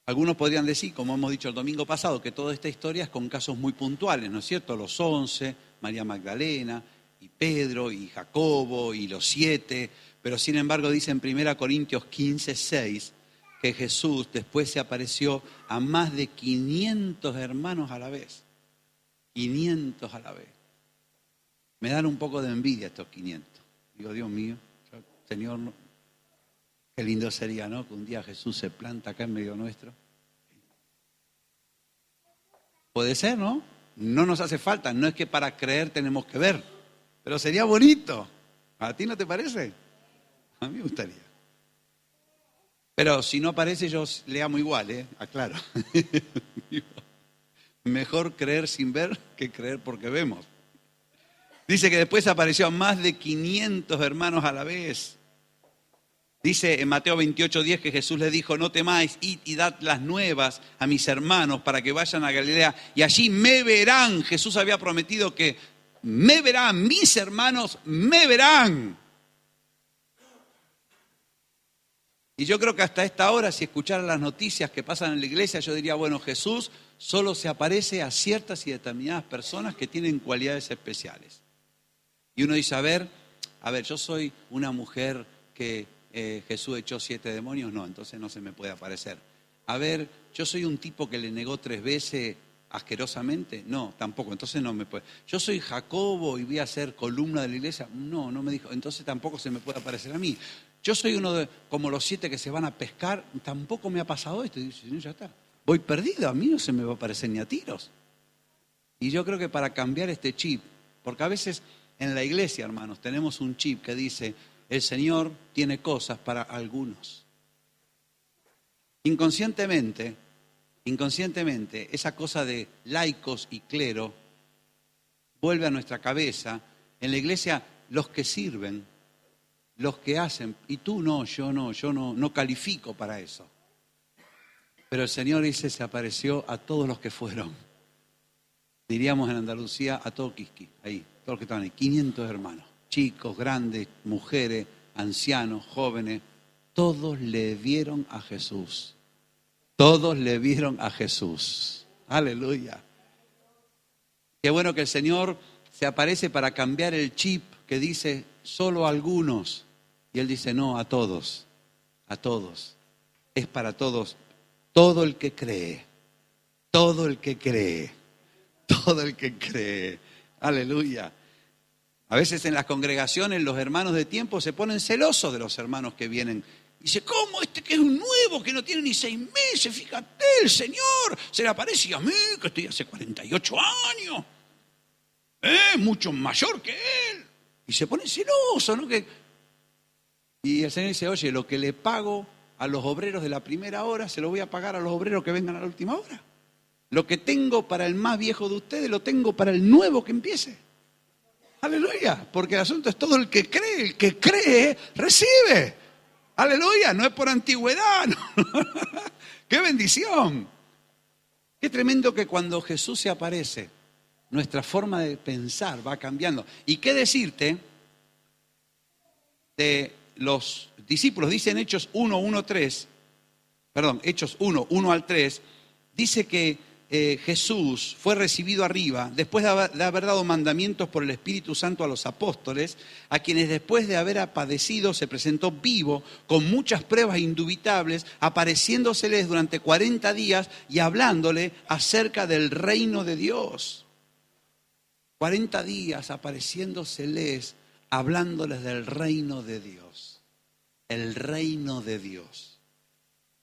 algunos podrían decir, como hemos dicho el domingo pasado, que toda esta historia es con casos muy puntuales, ¿no es cierto? Los 11, María Magdalena, y Pedro, y Jacobo, y los 7, pero sin embargo dice en 1 Corintios 15:6 que Jesús después se apareció a más de 500 hermanos a la vez. 500 a la vez. Me dan un poco de envidia estos 500. Digo, Dios mío, Señor, no. Qué lindo sería, ¿no? Que un día Jesús se planta acá en medio nuestro. Puede ser, ¿no? No nos hace falta, no es que para creer tenemos que ver, pero sería bonito. ¿A ti no te parece? A mí me gustaría. Pero si no aparece, yo le amo igual, aclaro. Mejor creer sin ver que creer porque vemos. Dice que después apareció a más de 500 hermanos a la vez. Dice en Mateo 28:10 que Jesús les dijo, no temáis, id y dad las nuevas a mis hermanos para que vayan a Galilea y allí me verán. Jesús había prometido que me verán, mis hermanos me verán. Y yo creo que hasta esta hora, si escuchara las noticias que pasan en la iglesia, yo diría, bueno, Jesús solo se aparece a ciertas y determinadas personas que tienen cualidades especiales. Y uno dice, a ver, yo soy una mujer que Jesús echó 7 demonios, no, entonces no se me puede aparecer. A ver, yo soy un tipo que le negó 3 veces asquerosamente, no, tampoco, entonces no me puede. Yo soy Jacobo y voy a ser columna de la iglesia, no me dijo, entonces tampoco se me puede aparecer a mí. Yo soy uno de, como los 7 que se van a pescar, tampoco me ha pasado esto. Y dice, no, ya está, voy perdido, a mí no se me va a aparecer ni a tiros. Y yo creo que para cambiar este chip, porque a veces en la iglesia, hermanos, tenemos un chip que dice, el Señor tiene cosas para algunos. Inconscientemente, esa cosa de laicos y clero vuelve a nuestra cabeza. En la iglesia, los que sirven, los que hacen, y tú no, yo no califico para eso. Pero el Señor dice, se apareció a todos los que fueron. Diríamos en Andalucía, a todo Quisqui, ahí, todos los que estaban ahí, 500 hermanos, chicos, grandes, mujeres, ancianos, jóvenes, todos le vieron a Jesús. Todos le vieron a Jesús. Aleluya. Qué bueno que el Señor se aparece para cambiar el chip que dice solo a algunos. Y Él dice, no, a todos, a todos. Es para todos. Todo el que cree, todo el que cree, todo el que cree. Aleluya. A veces en las congregaciones los hermanos de tiempo se ponen celosos de los hermanos que vienen. Y dice, ¿cómo este que es un nuevo, que no tiene ni 6 meses? Fíjate, el Señor se le aparece a mí, que estoy hace 48 años. Mucho mayor que Él. Y se pone celoso, ¿no? Y el Señor dice, oye, lo que le pago a los obreros de la primera hora, se lo voy a pagar a los obreros que vengan a la última hora. Lo que tengo para el más viejo de ustedes, lo tengo para el nuevo que empiece. Aleluya, porque el asunto es todo el que cree, recibe. Aleluya, no es por antigüedad. No. ¡Qué bendición! Qué tremendo que cuando Jesús se aparece, nuestra forma de pensar va cambiando. ¿Y qué decirte de los discípulos? Dice en Hechos 1 al 3, dice que Jesús fue recibido arriba después de haber dado mandamientos por el Espíritu Santo a los apóstoles, a quienes después de haber padecido se presentó vivo con muchas pruebas indubitables, apareciéndoseles durante 40 días y hablándole acerca del reino de Dios. 40 días apareciéndoseles, hablándoles del reino de Dios. El reino de Dios.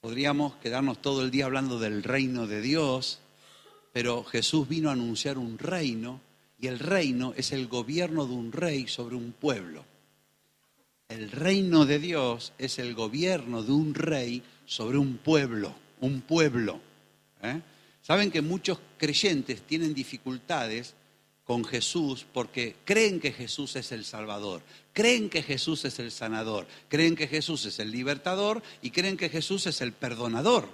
Podríamos quedarnos todo el día hablando del reino de Dios, pero Jesús vino a anunciar un reino, y el reino es el gobierno de un rey sobre un pueblo. El reino de Dios es el gobierno de un rey sobre un pueblo, un pueblo. Saben que muchos creyentes tienen dificultades con Jesús porque creen que Jesús es el Salvador, creen que Jesús es el sanador, creen que Jesús es el libertador y creen que Jesús es el perdonador.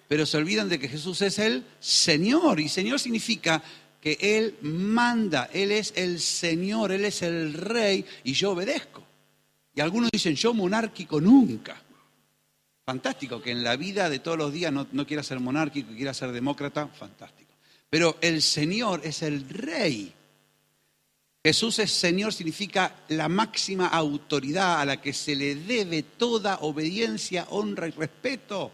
Pero se olvidan de que Jesús es el Señor, y Señor significa que Él manda, Él es el Señor, Él es el Rey y yo obedezco. Y algunos dicen, yo monárquico nunca. Fantástico, que en la vida de todos los días no quiera ser monárquico, quiera ser demócrata, fantástico. Pero el Señor es el Rey. Jesús es Señor, significa la máxima autoridad a la que se le debe toda obediencia, honra y respeto.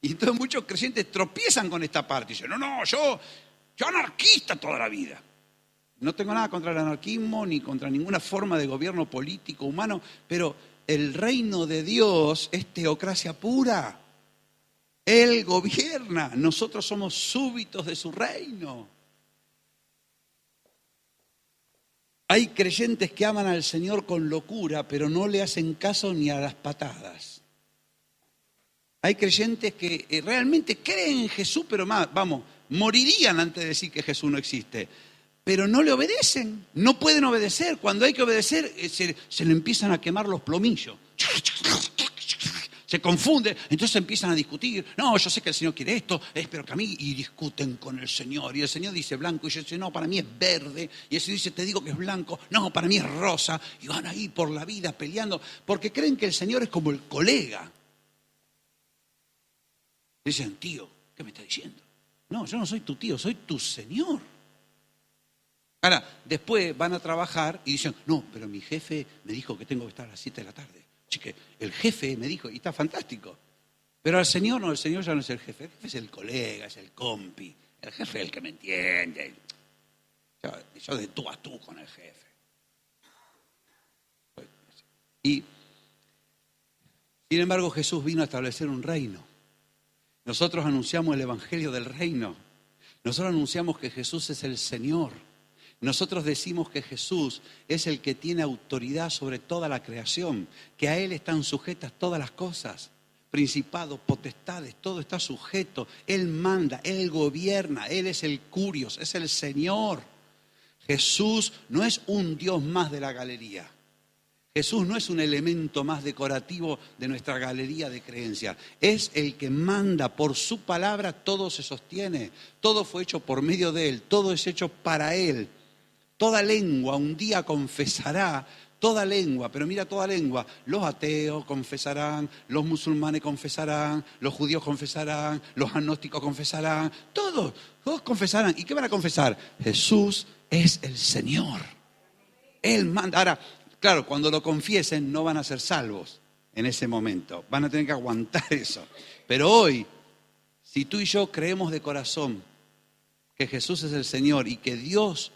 Y entonces muchos creyentes tropiezan con esta parte y dicen, yo anarquista toda la vida. No tengo nada contra el anarquismo ni contra ninguna forma de gobierno político, humano, pero el reino de Dios es teocracia pura. Él gobierna, nosotros somos súbditos de su reino. Hay creyentes que aman al Señor con locura, pero no le hacen caso ni a las patadas. Hay creyentes que realmente creen en Jesús, pero morirían antes de decir que Jesús no existe. Pero no le obedecen, no pueden obedecer. Cuando hay que obedecer, se le empiezan a quemar los plomillos. Se confunde, entonces empiezan a discutir. No, yo sé que el Señor quiere esto, pero que a mí, y discuten con el Señor. Y el Señor dice blanco, y yo dice, no, para mí es verde. Y el Señor dice, te digo que es blanco, no, para mí es rosa. Y van ahí por la vida peleando, porque creen que el Señor es como el colega. Dicen, tío, ¿qué me está diciendo? No, yo no soy tu tío, soy tu Señor. Ahora, después van a trabajar y dicen, no, pero mi jefe me dijo que tengo que estar a las 7 de la tarde. Así que el jefe me dijo, y está fantástico. Pero al Señor no, el Señor ya no es el jefe es el colega, es el compi. El jefe es el que me entiende. Yo de tú a tú con el jefe. Y, sin embargo, Jesús vino a establecer un reino. Nosotros anunciamos el evangelio del reino. Nosotros anunciamos que Jesús es el Señor. Nosotros decimos que Jesús es el que tiene autoridad sobre toda la creación, que a Él están sujetas todas las cosas, principados, potestades, todo está sujeto. Él manda, Él gobierna, Él es el Curios, es el Señor. Jesús no es un Dios más de la galería. Jesús no es un elemento más decorativo de nuestra galería de creencias. Es el que manda, por su palabra todo se sostiene. Todo fue hecho por medio de Él, todo es hecho para Él. Toda lengua un día confesará, toda lengua, pero mira toda lengua, los ateos confesarán, los musulmanes confesarán, los judíos confesarán, los agnósticos confesarán, todos confesarán. ¿Y qué van a confesar? Jesús es el Señor. Él manda. Ahora, claro, cuando lo confiesen no van a ser salvos en ese momento, van a tener que aguantar eso. Pero hoy, si tú y yo creemos de corazón que Jesús es el Señor y que Dios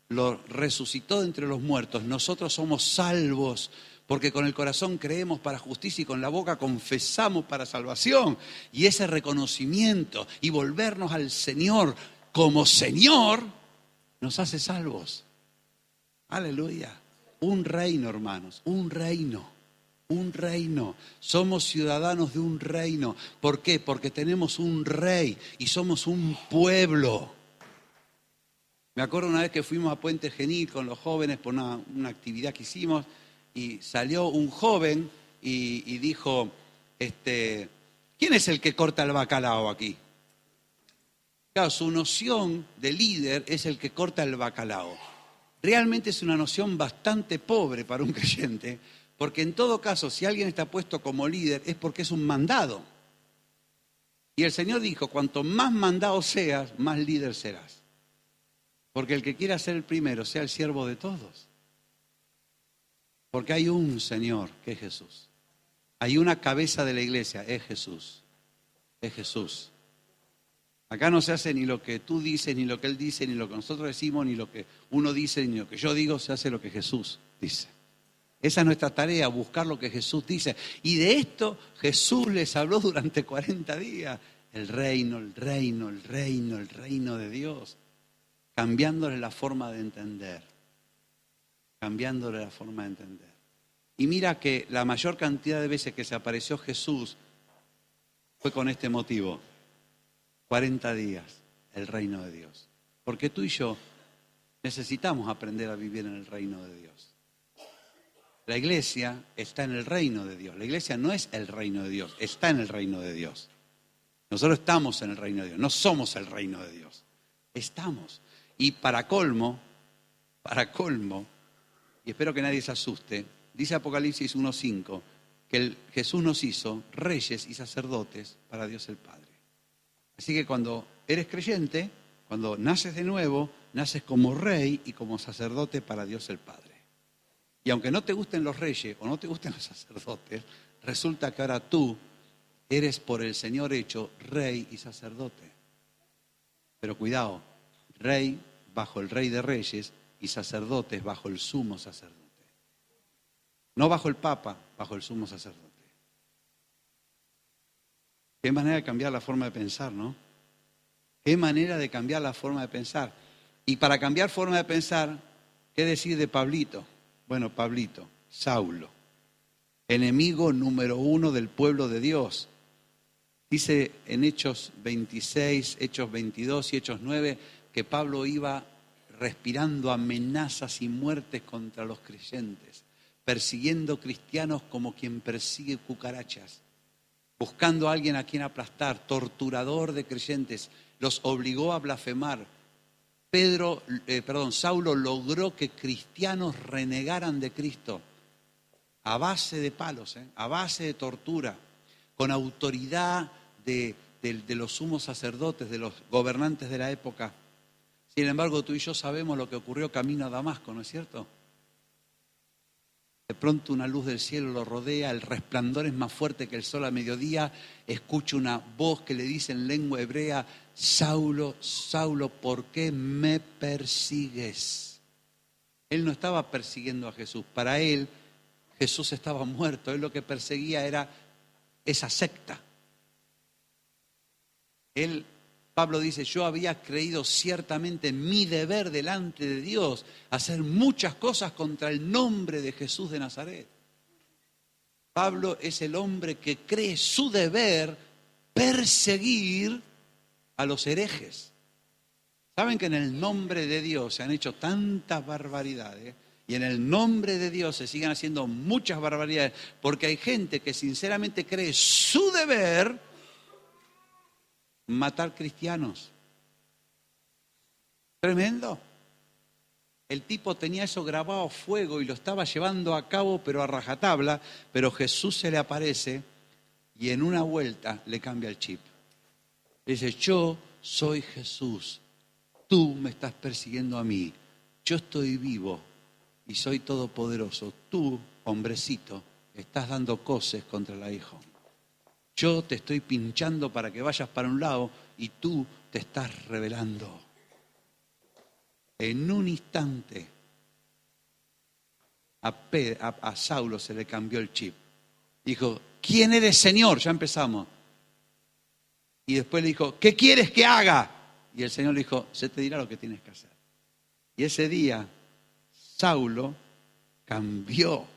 lo resucitó de entre los muertos, nosotros somos salvos, porque con el corazón creemos para justicia y con la boca confesamos para salvación. Y ese reconocimiento y volvernos al Señor como Señor nos hace salvos. Aleluya. Un reino, hermanos, un reino. Un reino. Somos ciudadanos de un reino. ¿Por qué? Porque tenemos un rey y somos un pueblo. Me acuerdo una vez que fuimos a Puente Genil con los jóvenes por una actividad que hicimos y salió un joven y dijo, ¿quién es el que corta el bacalao aquí? Claro, su noción de líder es el que corta el bacalao. Realmente es una noción bastante pobre para un creyente, porque en todo caso, si alguien está puesto como líder es porque es un mandado. Y el Señor dijo, cuanto más mandado seas, más líder serás. Porque el que quiera ser el primero, sea el siervo de todos. Porque hay un Señor, que es Jesús. Hay una cabeza de la iglesia, es Jesús. Es Jesús. Acá no se hace ni lo que tú dices, ni lo que Él dice, ni lo que nosotros decimos, ni lo que uno dice, ni lo que yo digo, se hace lo que Jesús dice. Esa es nuestra tarea, buscar lo que Jesús dice. Y de esto Jesús les habló durante 40 días. El reino, el reino, el reino, el reino de Dios. Cambiándole la forma de entender. Cambiándole la forma de entender. Y mira que la mayor cantidad de veces que se apareció Jesús fue con este motivo. 40 días, el reino de Dios. Porque tú y yo necesitamos aprender a vivir en el reino de Dios. La iglesia está en el reino de Dios. La iglesia no es el reino de Dios, está en el reino de Dios. Nosotros estamos en el reino de Dios, no somos el reino de Dios. Estamos. Y para colmo, y espero que nadie se asuste, dice Apocalipsis 1:5, que Jesús nos hizo reyes y sacerdotes para Dios el Padre. Así que cuando eres creyente, cuando naces de nuevo, naces como rey y como sacerdote para Dios el Padre. Y aunque no te gusten los reyes o no te gusten los sacerdotes, resulta que ahora tú eres por el Señor hecho rey y sacerdote. Pero cuidado, rey bajo el Rey de Reyes y sacerdotes bajo el sumo sacerdote. No bajo el Papa, bajo el sumo sacerdote. Qué manera de cambiar la forma de pensar, ¿no? Qué manera de cambiar la forma de pensar. Y para cambiar forma de pensar, ¿qué decir de Pablito? Bueno, Pablito, Saulo, enemigo número 1 del pueblo de Dios. Dice en Hechos 26, Hechos 22 y Hechos 9 que Pablo iba respirando amenazas y muertes contra los creyentes, persiguiendo cristianos como quien persigue cucarachas, buscando a alguien a quien aplastar, torturador de creyentes, los obligó a blasfemar. Saulo logró que cristianos renegaran de Cristo a base de palos, a base de tortura, con autoridad de los sumos sacerdotes, de los gobernantes de la época. Sin embargo, tú y yo sabemos lo que ocurrió camino a Damasco, ¿no es cierto? De pronto una luz del cielo lo rodea, el resplandor es más fuerte que el sol a mediodía, escucha una voz que le dice en lengua hebrea: Saulo, Saulo, ¿por qué me persigues? Él no estaba persiguiendo a Jesús, para él Jesús estaba muerto, él lo que perseguía era esa secta. Pablo dice: yo había creído ciertamente en mi deber delante de Dios hacer muchas cosas contra el nombre de Jesús de Nazaret. Pablo es el hombre que cree su deber perseguir a los herejes. ¿Saben que en el nombre de Dios se han hecho tantas barbaridades? Y en el nombre de Dios se siguen haciendo muchas barbaridades porque hay gente que sinceramente cree su deber matar cristianos. Tremendo. El tipo tenía eso grabado a fuego y lo estaba llevando a cabo, pero a rajatabla. Pero Jesús se le aparece y en una vuelta le cambia el chip. Dice: yo soy Jesús, tú me estás persiguiendo a mí, yo estoy vivo y soy todopoderoso. Tú, hombrecito, estás dando coces contra el aguijón. Yo te estoy pinchando para que vayas para un lado y tú te estás rebelando. En un instante a Saulo se le cambió el chip. Dijo: ¿quién eres, Señor? Ya empezamos. Y después le dijo: ¿qué quieres que haga? Y el Señor le dijo: se te dirá lo que tienes que hacer. Y ese día Saulo cambió.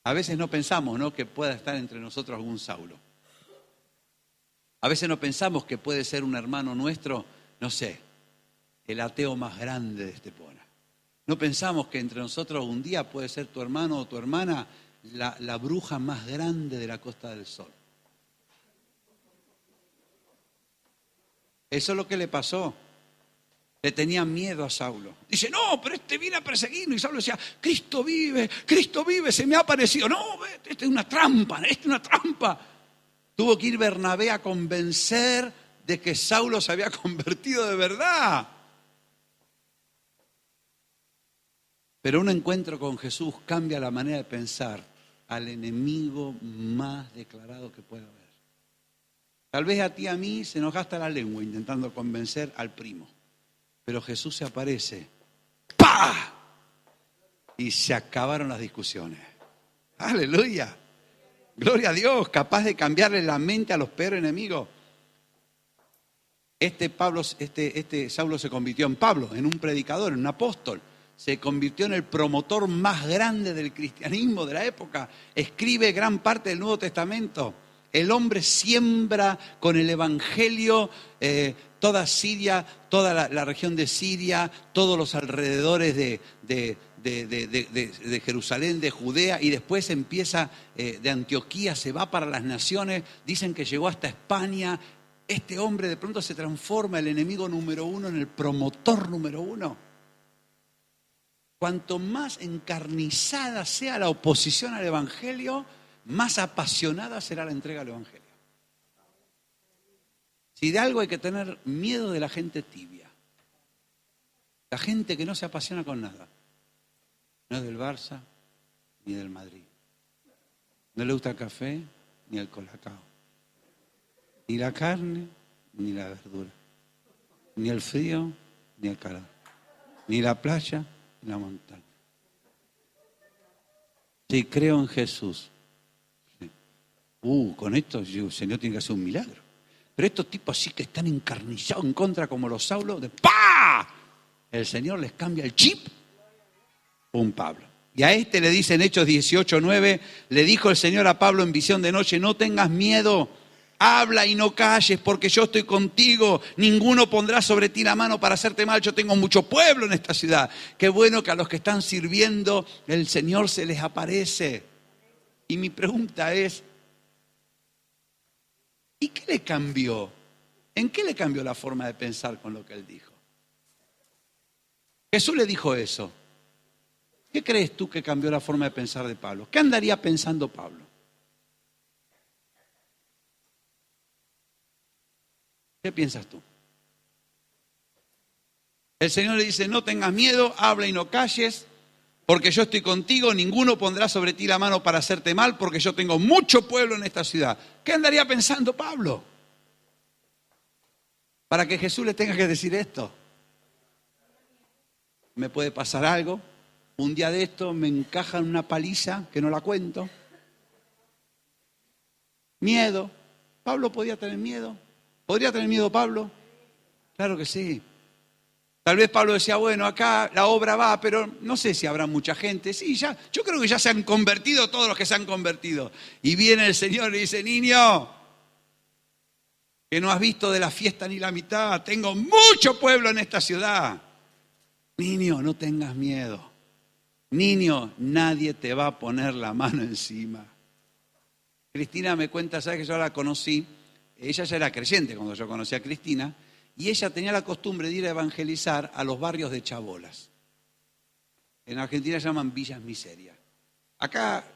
A veces no pensamos, ¿no?, que pueda estar entre nosotros algún Saulo. A veces no pensamos que puede ser un hermano nuestro, no sé, el ateo más grande de Estepona. No pensamos que entre nosotros un día puede ser tu hermano o tu hermana la bruja más grande de la Costa del Sol. Eso es lo que le pasó. Le tenían miedo a Saulo. Dice: no, pero este viene a perseguirnos. Y Saulo decía: Cristo vive, se me ha aparecido. No, esta es una trampa, esta es una trampa. Tuvo que ir Bernabé a convencer de que Saulo se había convertido de verdad. Pero un encuentro con Jesús cambia la manera de pensar al enemigo más declarado que pueda haber. Tal vez a ti y a mí se nos gasta la lengua intentando convencer al primo. Pero Jesús se aparece, ¡pah!, y se acabaron las discusiones. ¡Aleluya! Gloria a Dios, capaz de cambiarle la mente a los peores enemigos. Saulo se convirtió en Pablo, en un predicador, en un apóstol. Se convirtió en el promotor más grande del cristianismo de la época. Escribe gran parte del Nuevo Testamento. El hombre siembra con el evangelio toda Siria, toda la región de Siria, todos los alrededores de Jerusalén, de Judea, y después empieza de Antioquía, se va para las naciones. Dicen que llegó hasta España. Este hombre de pronto se transforma el enemigo número uno en el promotor número uno. Cuanto más encarnizada sea la oposición al evangelio, más apasionada será la entrega al evangelio. Si de algo hay que tener miedo, de la gente tibia, la gente que no se apasiona con nada, no es del Barça ni del Madrid, no le gusta el café ni el colacao, ni la carne ni la verdura, ni el frío ni el calor, ni la playa ni la montaña. Sí, creo en Jesús. Sí. Con esto, el Señor tiene que hacer un milagro. Pero estos tipos así que están encarnizados en contra, como los Saulos, de ¡pah! El Señor les cambia el chip. Un Pablo. Y a este le dice en Hechos 18:9, le dijo el Señor a Pablo en visión de noche: no tengas miedo, habla y no calles, porque yo estoy contigo. Ninguno pondrá sobre ti la mano para hacerte mal. Yo tengo mucho pueblo en esta ciudad. Qué bueno que a los que están sirviendo el Señor se les aparece. Y mi pregunta es, ¿y qué le cambió? ¿En qué le cambió la forma de pensar con lo que él dijo? Jesús le dijo eso. ¿Qué crees tú que cambió la forma de pensar de Pablo? ¿Qué andaría pensando Pablo? ¿Qué piensas tú? El Señor le dice: no tengas miedo, habla y no calles, porque yo estoy contigo. Ninguno pondrá sobre ti la mano para hacerte mal, porque yo tengo mucho pueblo en esta ciudad. ¿Qué andaría pensando Pablo para que Jesús le tenga que decir esto? ¿Me puede pasar algo? Un día de esto me encajan una paliza que no la cuento. Miedo. ¿Pablo podía tener miedo? ¿Podría tener miedo Pablo? Claro que sí. Tal vez Pablo decía: bueno, acá la obra va, pero no sé si habrá mucha gente. Sí, ya, yo creo que ya se han convertido todos los que se han convertido. Y viene el Señor y dice: niño, que no has visto de la fiesta ni la mitad. Tengo mucho pueblo en esta ciudad. Niño, no tengas miedo. Niño, nadie te va a poner la mano encima. Cristina me cuenta, ¿sabes que yo la conocí? Ella ya era creyente cuando yo conocí a Cristina, y ella tenía la costumbre de ir a evangelizar a los barrios de chabolas. En Argentina se llaman villas miserias. Acá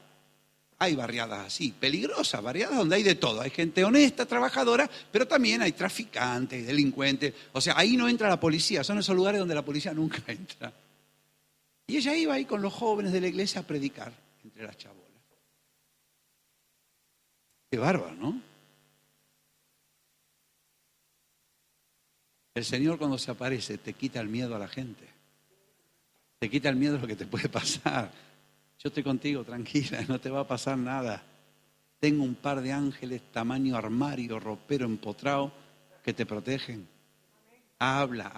hay barriadas así, peligrosas, barriadas donde hay de todo. Hay gente honesta, trabajadora, pero también hay traficantes, delincuentes. O sea, ahí no entra la policía, son esos lugares donde la policía nunca entra. Y ella iba ahí con los jóvenes de la iglesia a predicar entre las chabolas. Qué bárbaro, ¿no? El Señor, cuando se aparece, te quita el miedo a la gente. Te quita el miedo a lo que te puede pasar. Yo estoy contigo, tranquila, no te va a pasar nada. Tengo un par de ángeles tamaño armario, ropero empotrado, que te protegen. Habla.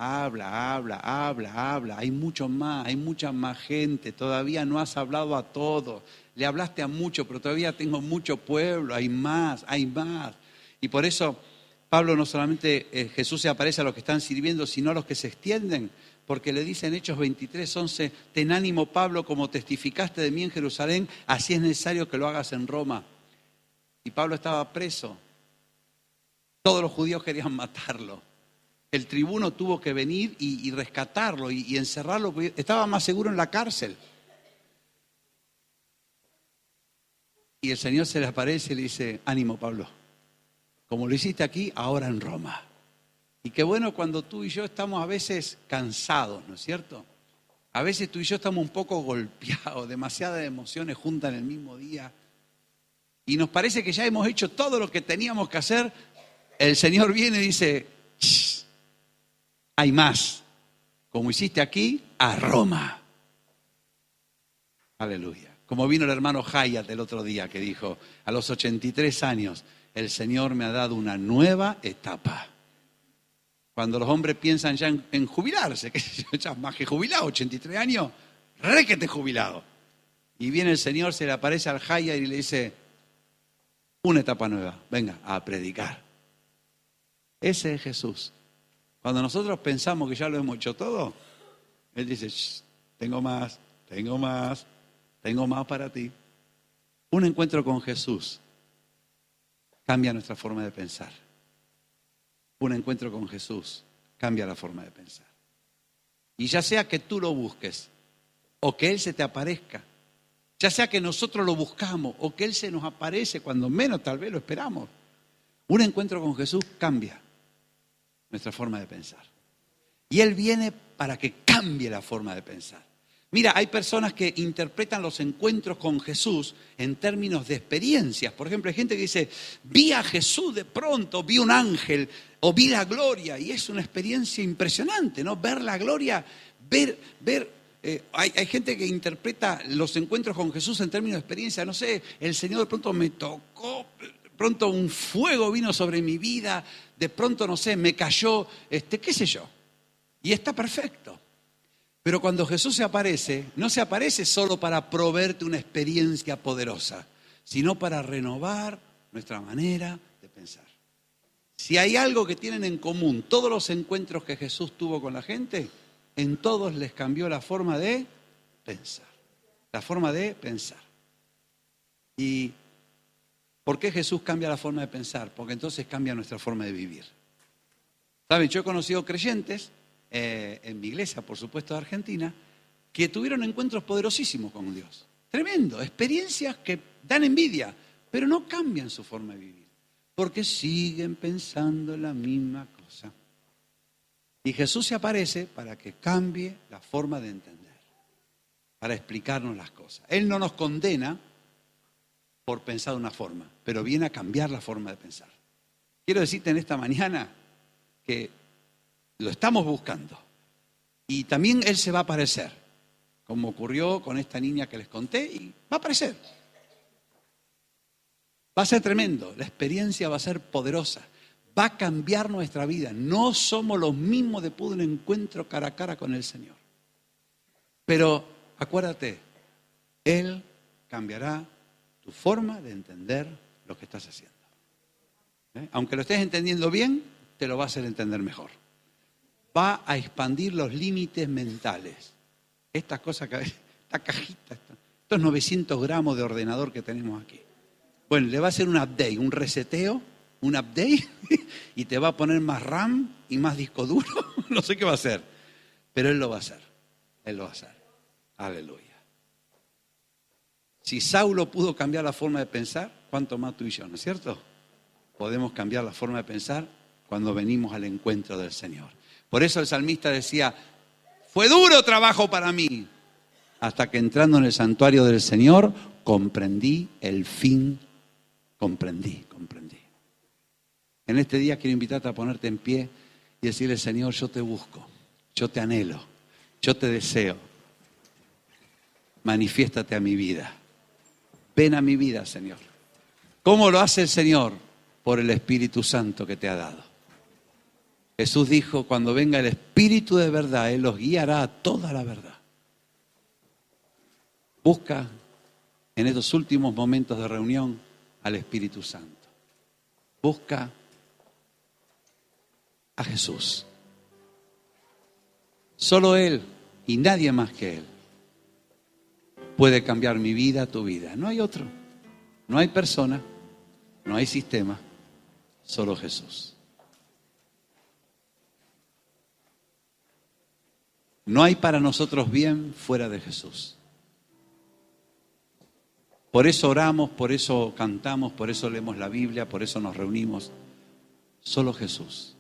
Hay mucho más, hay mucha más gente. Todavía no has hablado a todos. Le hablaste a muchos, pero todavía tengo mucho pueblo. Hay más. Y por eso Pablo no solamente, Jesús se aparece a los que están sirviendo, sino a los que se extienden. Porque le dice en Hechos 23:11, ten ánimo Pablo, como testificaste de mí en Jerusalén, así es necesario que lo hagas en Roma. Y Pablo estaba preso. Todos los judíos querían matarlo. El tribuno tuvo que venir y rescatarlo y encerrarlo, porque estaba más seguro en la cárcel. Y el Señor se le aparece y le dice: ánimo Pablo, como lo hiciste aquí, ahora en Roma. Y qué bueno cuando tú y yo estamos a veces cansados, ¿no es cierto? A veces tú y yo estamos un poco golpeados, demasiadas emociones juntas en el mismo día. Y nos parece que ya hemos hecho todo lo que teníamos que hacer. El Señor viene y dice: hay más. Como hiciste aquí, a Roma. Aleluya. Como vino el hermano Hayat el otro día, que dijo: a los 83 años, el Señor me ha dado una nueva etapa. Cuando los hombres piensan ya en jubilarse, que ya más que jubilado, 83 años, requete jubilado. Y viene el Señor, se le aparece al Jaya y le dice, una etapa nueva, venga, a predicar. Ese es Jesús. Cuando nosotros pensamos que ya lo hemos hecho todo, Él dice, tengo más para ti. Un encuentro con Jesús cambia nuestra forma de pensar. Un encuentro con Jesús cambia la forma de pensar. Y ya sea que tú lo busques o que Él se te aparezca, ya sea que nosotros lo buscamos o que Él se nos aparece cuando menos tal vez lo esperamos, un encuentro con Jesús cambia nuestra forma de pensar. Y Él viene para que cambie la forma de pensar. Mira, hay personas que interpretan los encuentros con Jesús en términos de experiencias. Por ejemplo, hay gente que dice, vi a Jesús de pronto, vi un ángel o vi la gloria. Y es una experiencia impresionante, ¿no? Ver la gloria, hay gente que interpreta los encuentros con Jesús en términos de experiencia. No sé, el Señor de pronto me tocó, de pronto un fuego vino sobre mi vida, de pronto, no sé, me cayó, qué sé yo. Y está perfecto. Pero cuando Jesús se aparece, no se aparece solo para proveerte una experiencia poderosa, sino para renovar nuestra manera de pensar. Si hay algo que tienen en común todos los encuentros que Jesús tuvo con la gente, en todos les cambió la forma de pensar. La forma de pensar. ¿Y por qué Jesús cambia la forma de pensar? Porque entonces cambia nuestra forma de vivir. ¿Saben? Yo he conocido creyentes en mi iglesia, por supuesto de Argentina, que tuvieron encuentros poderosísimos con Dios. Tremendo, experiencias que dan envidia, pero no cambian su forma de vivir, porque siguen pensando la misma cosa. Y Jesús se aparece para que cambie la forma de entender, para explicarnos las cosas. Él no nos condena por pensar de una forma, pero viene a cambiar la forma de pensar. Quiero decirte en esta mañana que lo estamos buscando. Y también Él se va a aparecer, como ocurrió con esta niña que les conté, y va a aparecer. Va a ser tremendo, la experiencia va a ser poderosa, va a cambiar nuestra vida. No somos los mismos después de un encuentro cara a cara con el Señor. Pero acuérdate, Él cambiará tu forma de entender lo que estás haciendo. Aunque lo estés entendiendo bien, te lo va a hacer entender mejor. Va a expandir los límites mentales. Estas cosas, esta cajita, estos 900 gramos de ordenador que tenemos aquí. Bueno, le va a hacer un update, un reseteo, un update, y te va a poner más RAM y más disco duro. No sé qué va a hacer, pero Él lo va a hacer. Él lo va a hacer. Aleluya. Si Saulo pudo cambiar la forma de pensar, ¿cuánto más tú y yo, no es cierto? Podemos cambiar la forma de pensar cuando venimos al encuentro del Señor. Por eso el salmista decía, fue duro trabajo para mí, hasta que entrando en el santuario del Señor, comprendí el fin, comprendí. En este día quiero invitarte a ponerte en pie y decirle, Señor, yo te busco, yo te anhelo, yo te deseo. Manifiéstate a mi vida. Ven a mi vida, Señor. ¿Cómo lo hace el Señor? Por el Espíritu Santo que te ha dado. Jesús dijo, cuando venga el Espíritu de verdad, Él los guiará a toda la verdad. Busca en estos últimos momentos de reunión al Espíritu Santo. Busca a Jesús. Solo Él y nadie más que Él puede cambiar mi vida, tu vida. No hay otro. No hay persona, no hay sistema, solo Jesús. No hay para nosotros bien fuera de Jesús. Por eso oramos, por eso cantamos, por eso leemos la Biblia, por eso nos reunimos. Solo Jesús.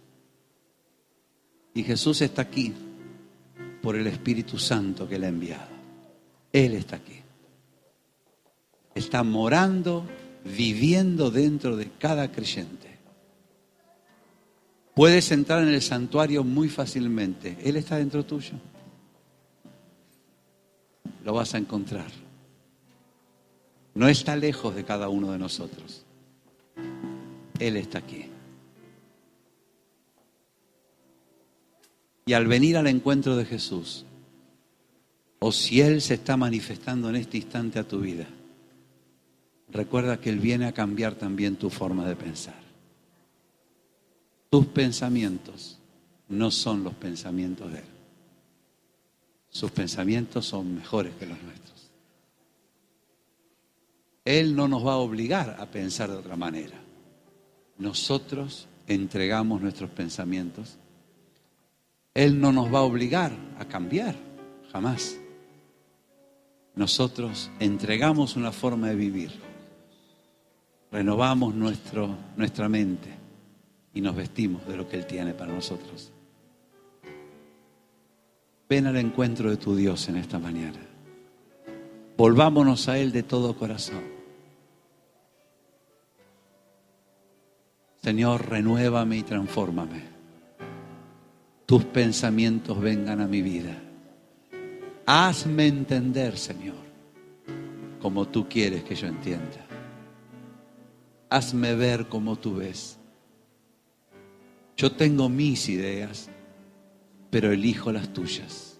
Y Jesús está aquí por el Espíritu Santo que Él ha enviado. Él está aquí. Está morando, viviendo dentro de cada creyente. Puedes entrar en el santuario muy fácilmente. Él está dentro tuyo. Lo vas a encontrar. No está lejos de cada uno de nosotros. Él está aquí. Y al venir al encuentro de Jesús, o si Él se está manifestando en este instante a tu vida, recuerda que Él viene a cambiar también tu forma de pensar. Tus pensamientos no son los pensamientos de Él. Sus pensamientos son mejores que los nuestros. Él no nos va a obligar a pensar de otra manera. Nosotros entregamos nuestros pensamientos. Él no nos va a obligar a cambiar, jamás. Nosotros entregamos una forma de vivir. Renovamos nuestra mente y nos vestimos de lo que Él tiene para nosotros. Ven al encuentro de tu Dios en esta mañana. Volvámonos a Él de todo corazón. Señor, renuévame y transfórmame. Tus pensamientos vengan a mi vida. Hazme entender, Señor, como tú quieres que yo entienda. Hazme ver como tú ves. Yo tengo mis ideas, pero elijo las tuyas.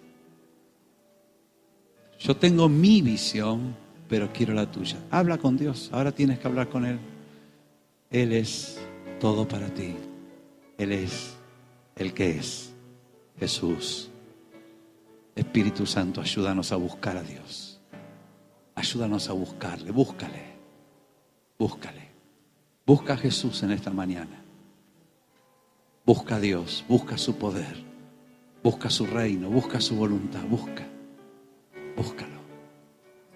Yo tengo mi visión, pero quiero la tuya. Habla con Dios, ahora tienes que hablar con Él. Él es todo para ti. Él es el que es, Jesús. Espíritu Santo, ayúdanos a buscar a Dios. Ayúdanos a buscarle, búscale. Busca a Jesús en esta mañana. Busca a Dios, busca su poder. Busca su reino, busca su voluntad, búscalo.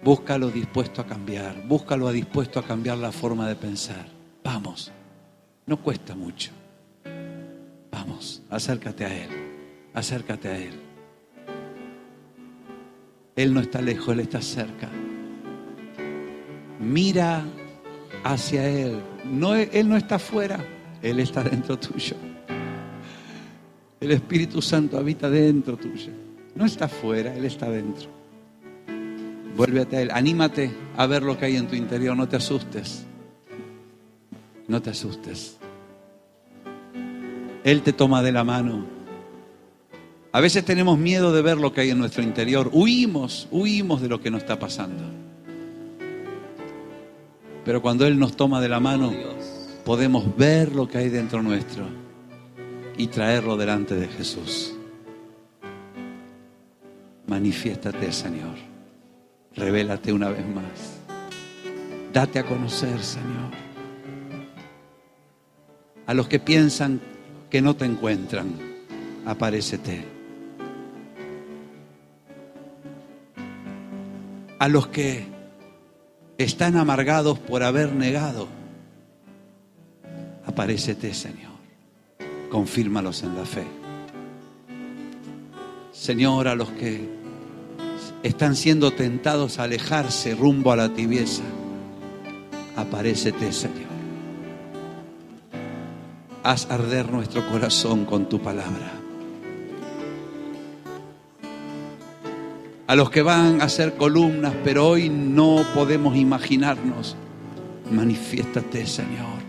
Búscalo dispuesto a cambiar, búscalo dispuesto a cambiar la forma de pensar. Vamos, no cuesta mucho. Vamos, acércate a Él, acércate a Él. Él no está lejos, Él está cerca. Mira hacia Él. No, Él no está afuera, Él está dentro tuyo. El Espíritu Santo habita dentro tuyo. No está afuera, Él está dentro. Vuélvete a Él. Anímate a ver lo que hay en tu interior. No te asustes. No te asustes. Él te toma de la mano. A veces tenemos miedo de ver lo que hay en nuestro interior. Huimos de lo que nos está pasando. Pero cuando Él nos toma de la mano, podemos ver lo que hay dentro nuestro y traerlo delante de Jesús. Manifiéstate, Señor. Revélate una vez más. Date a conocer, Señor. A los que piensan que no te encuentran, aparécete. A los que están amargados por haber negado, aparécete, Señor. Confírmalos en la fe. Señor, a los que están siendo tentados a alejarse rumbo a la tibieza, aparécete, Señor. Haz arder nuestro corazón con tu palabra. A los que van a hacer columnas, pero hoy no podemos imaginarnos, manifiéstate, Señor.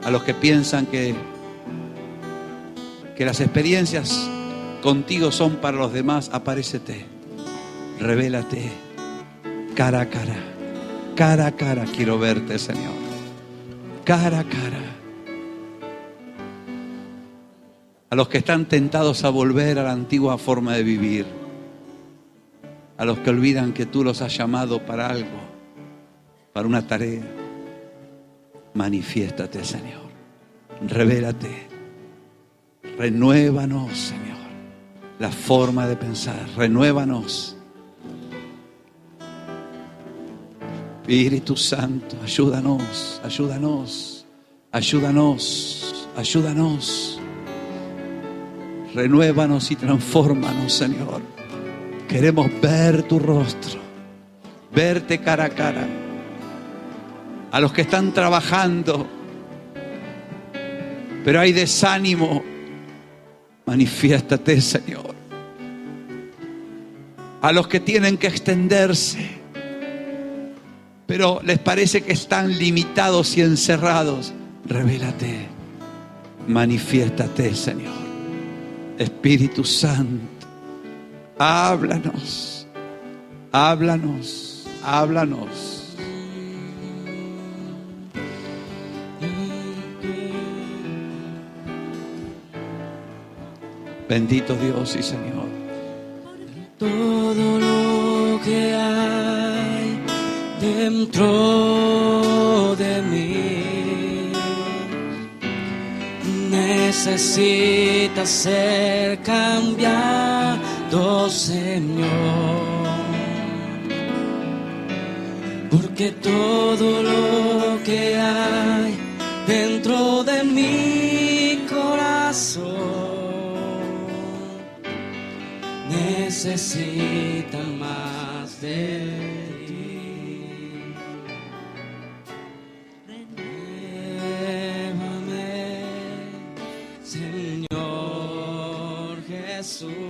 A los que piensan que las experiencias contigo son para los demás, aparécete, revélate, cara a cara. Cara a cara quiero verte, Señor. Cara a cara. A los que están tentados a volver a la antigua forma de vivir. A los que olvidan que tú los has llamado para algo, para una tarea. Manifiéstate, Señor. Revélate. Renuévanos, Señor, la forma de pensar. Renuévanos. Espíritu Santo, ayúdanos, ayúdanos, ayúdanos, ayúdanos. Renuévanos y transfórmanos, Señor. Queremos ver tu rostro, verte cara a cara. A los que están trabajando, pero hay desánimo, manifiéstate, Señor. A los que tienen que extenderse, pero les parece que están limitados y encerrados, revélate, Manifiéstate, Señor. Espíritu Santo, háblanos, háblanos, háblanos. Bendito Dios y Señor. Todo lo que hay dentro de mí necesita ser cambiado, Señor, porque todo lo que hay dentro de mi corazón necesita más de ti. Renuévame, Señor Jesús.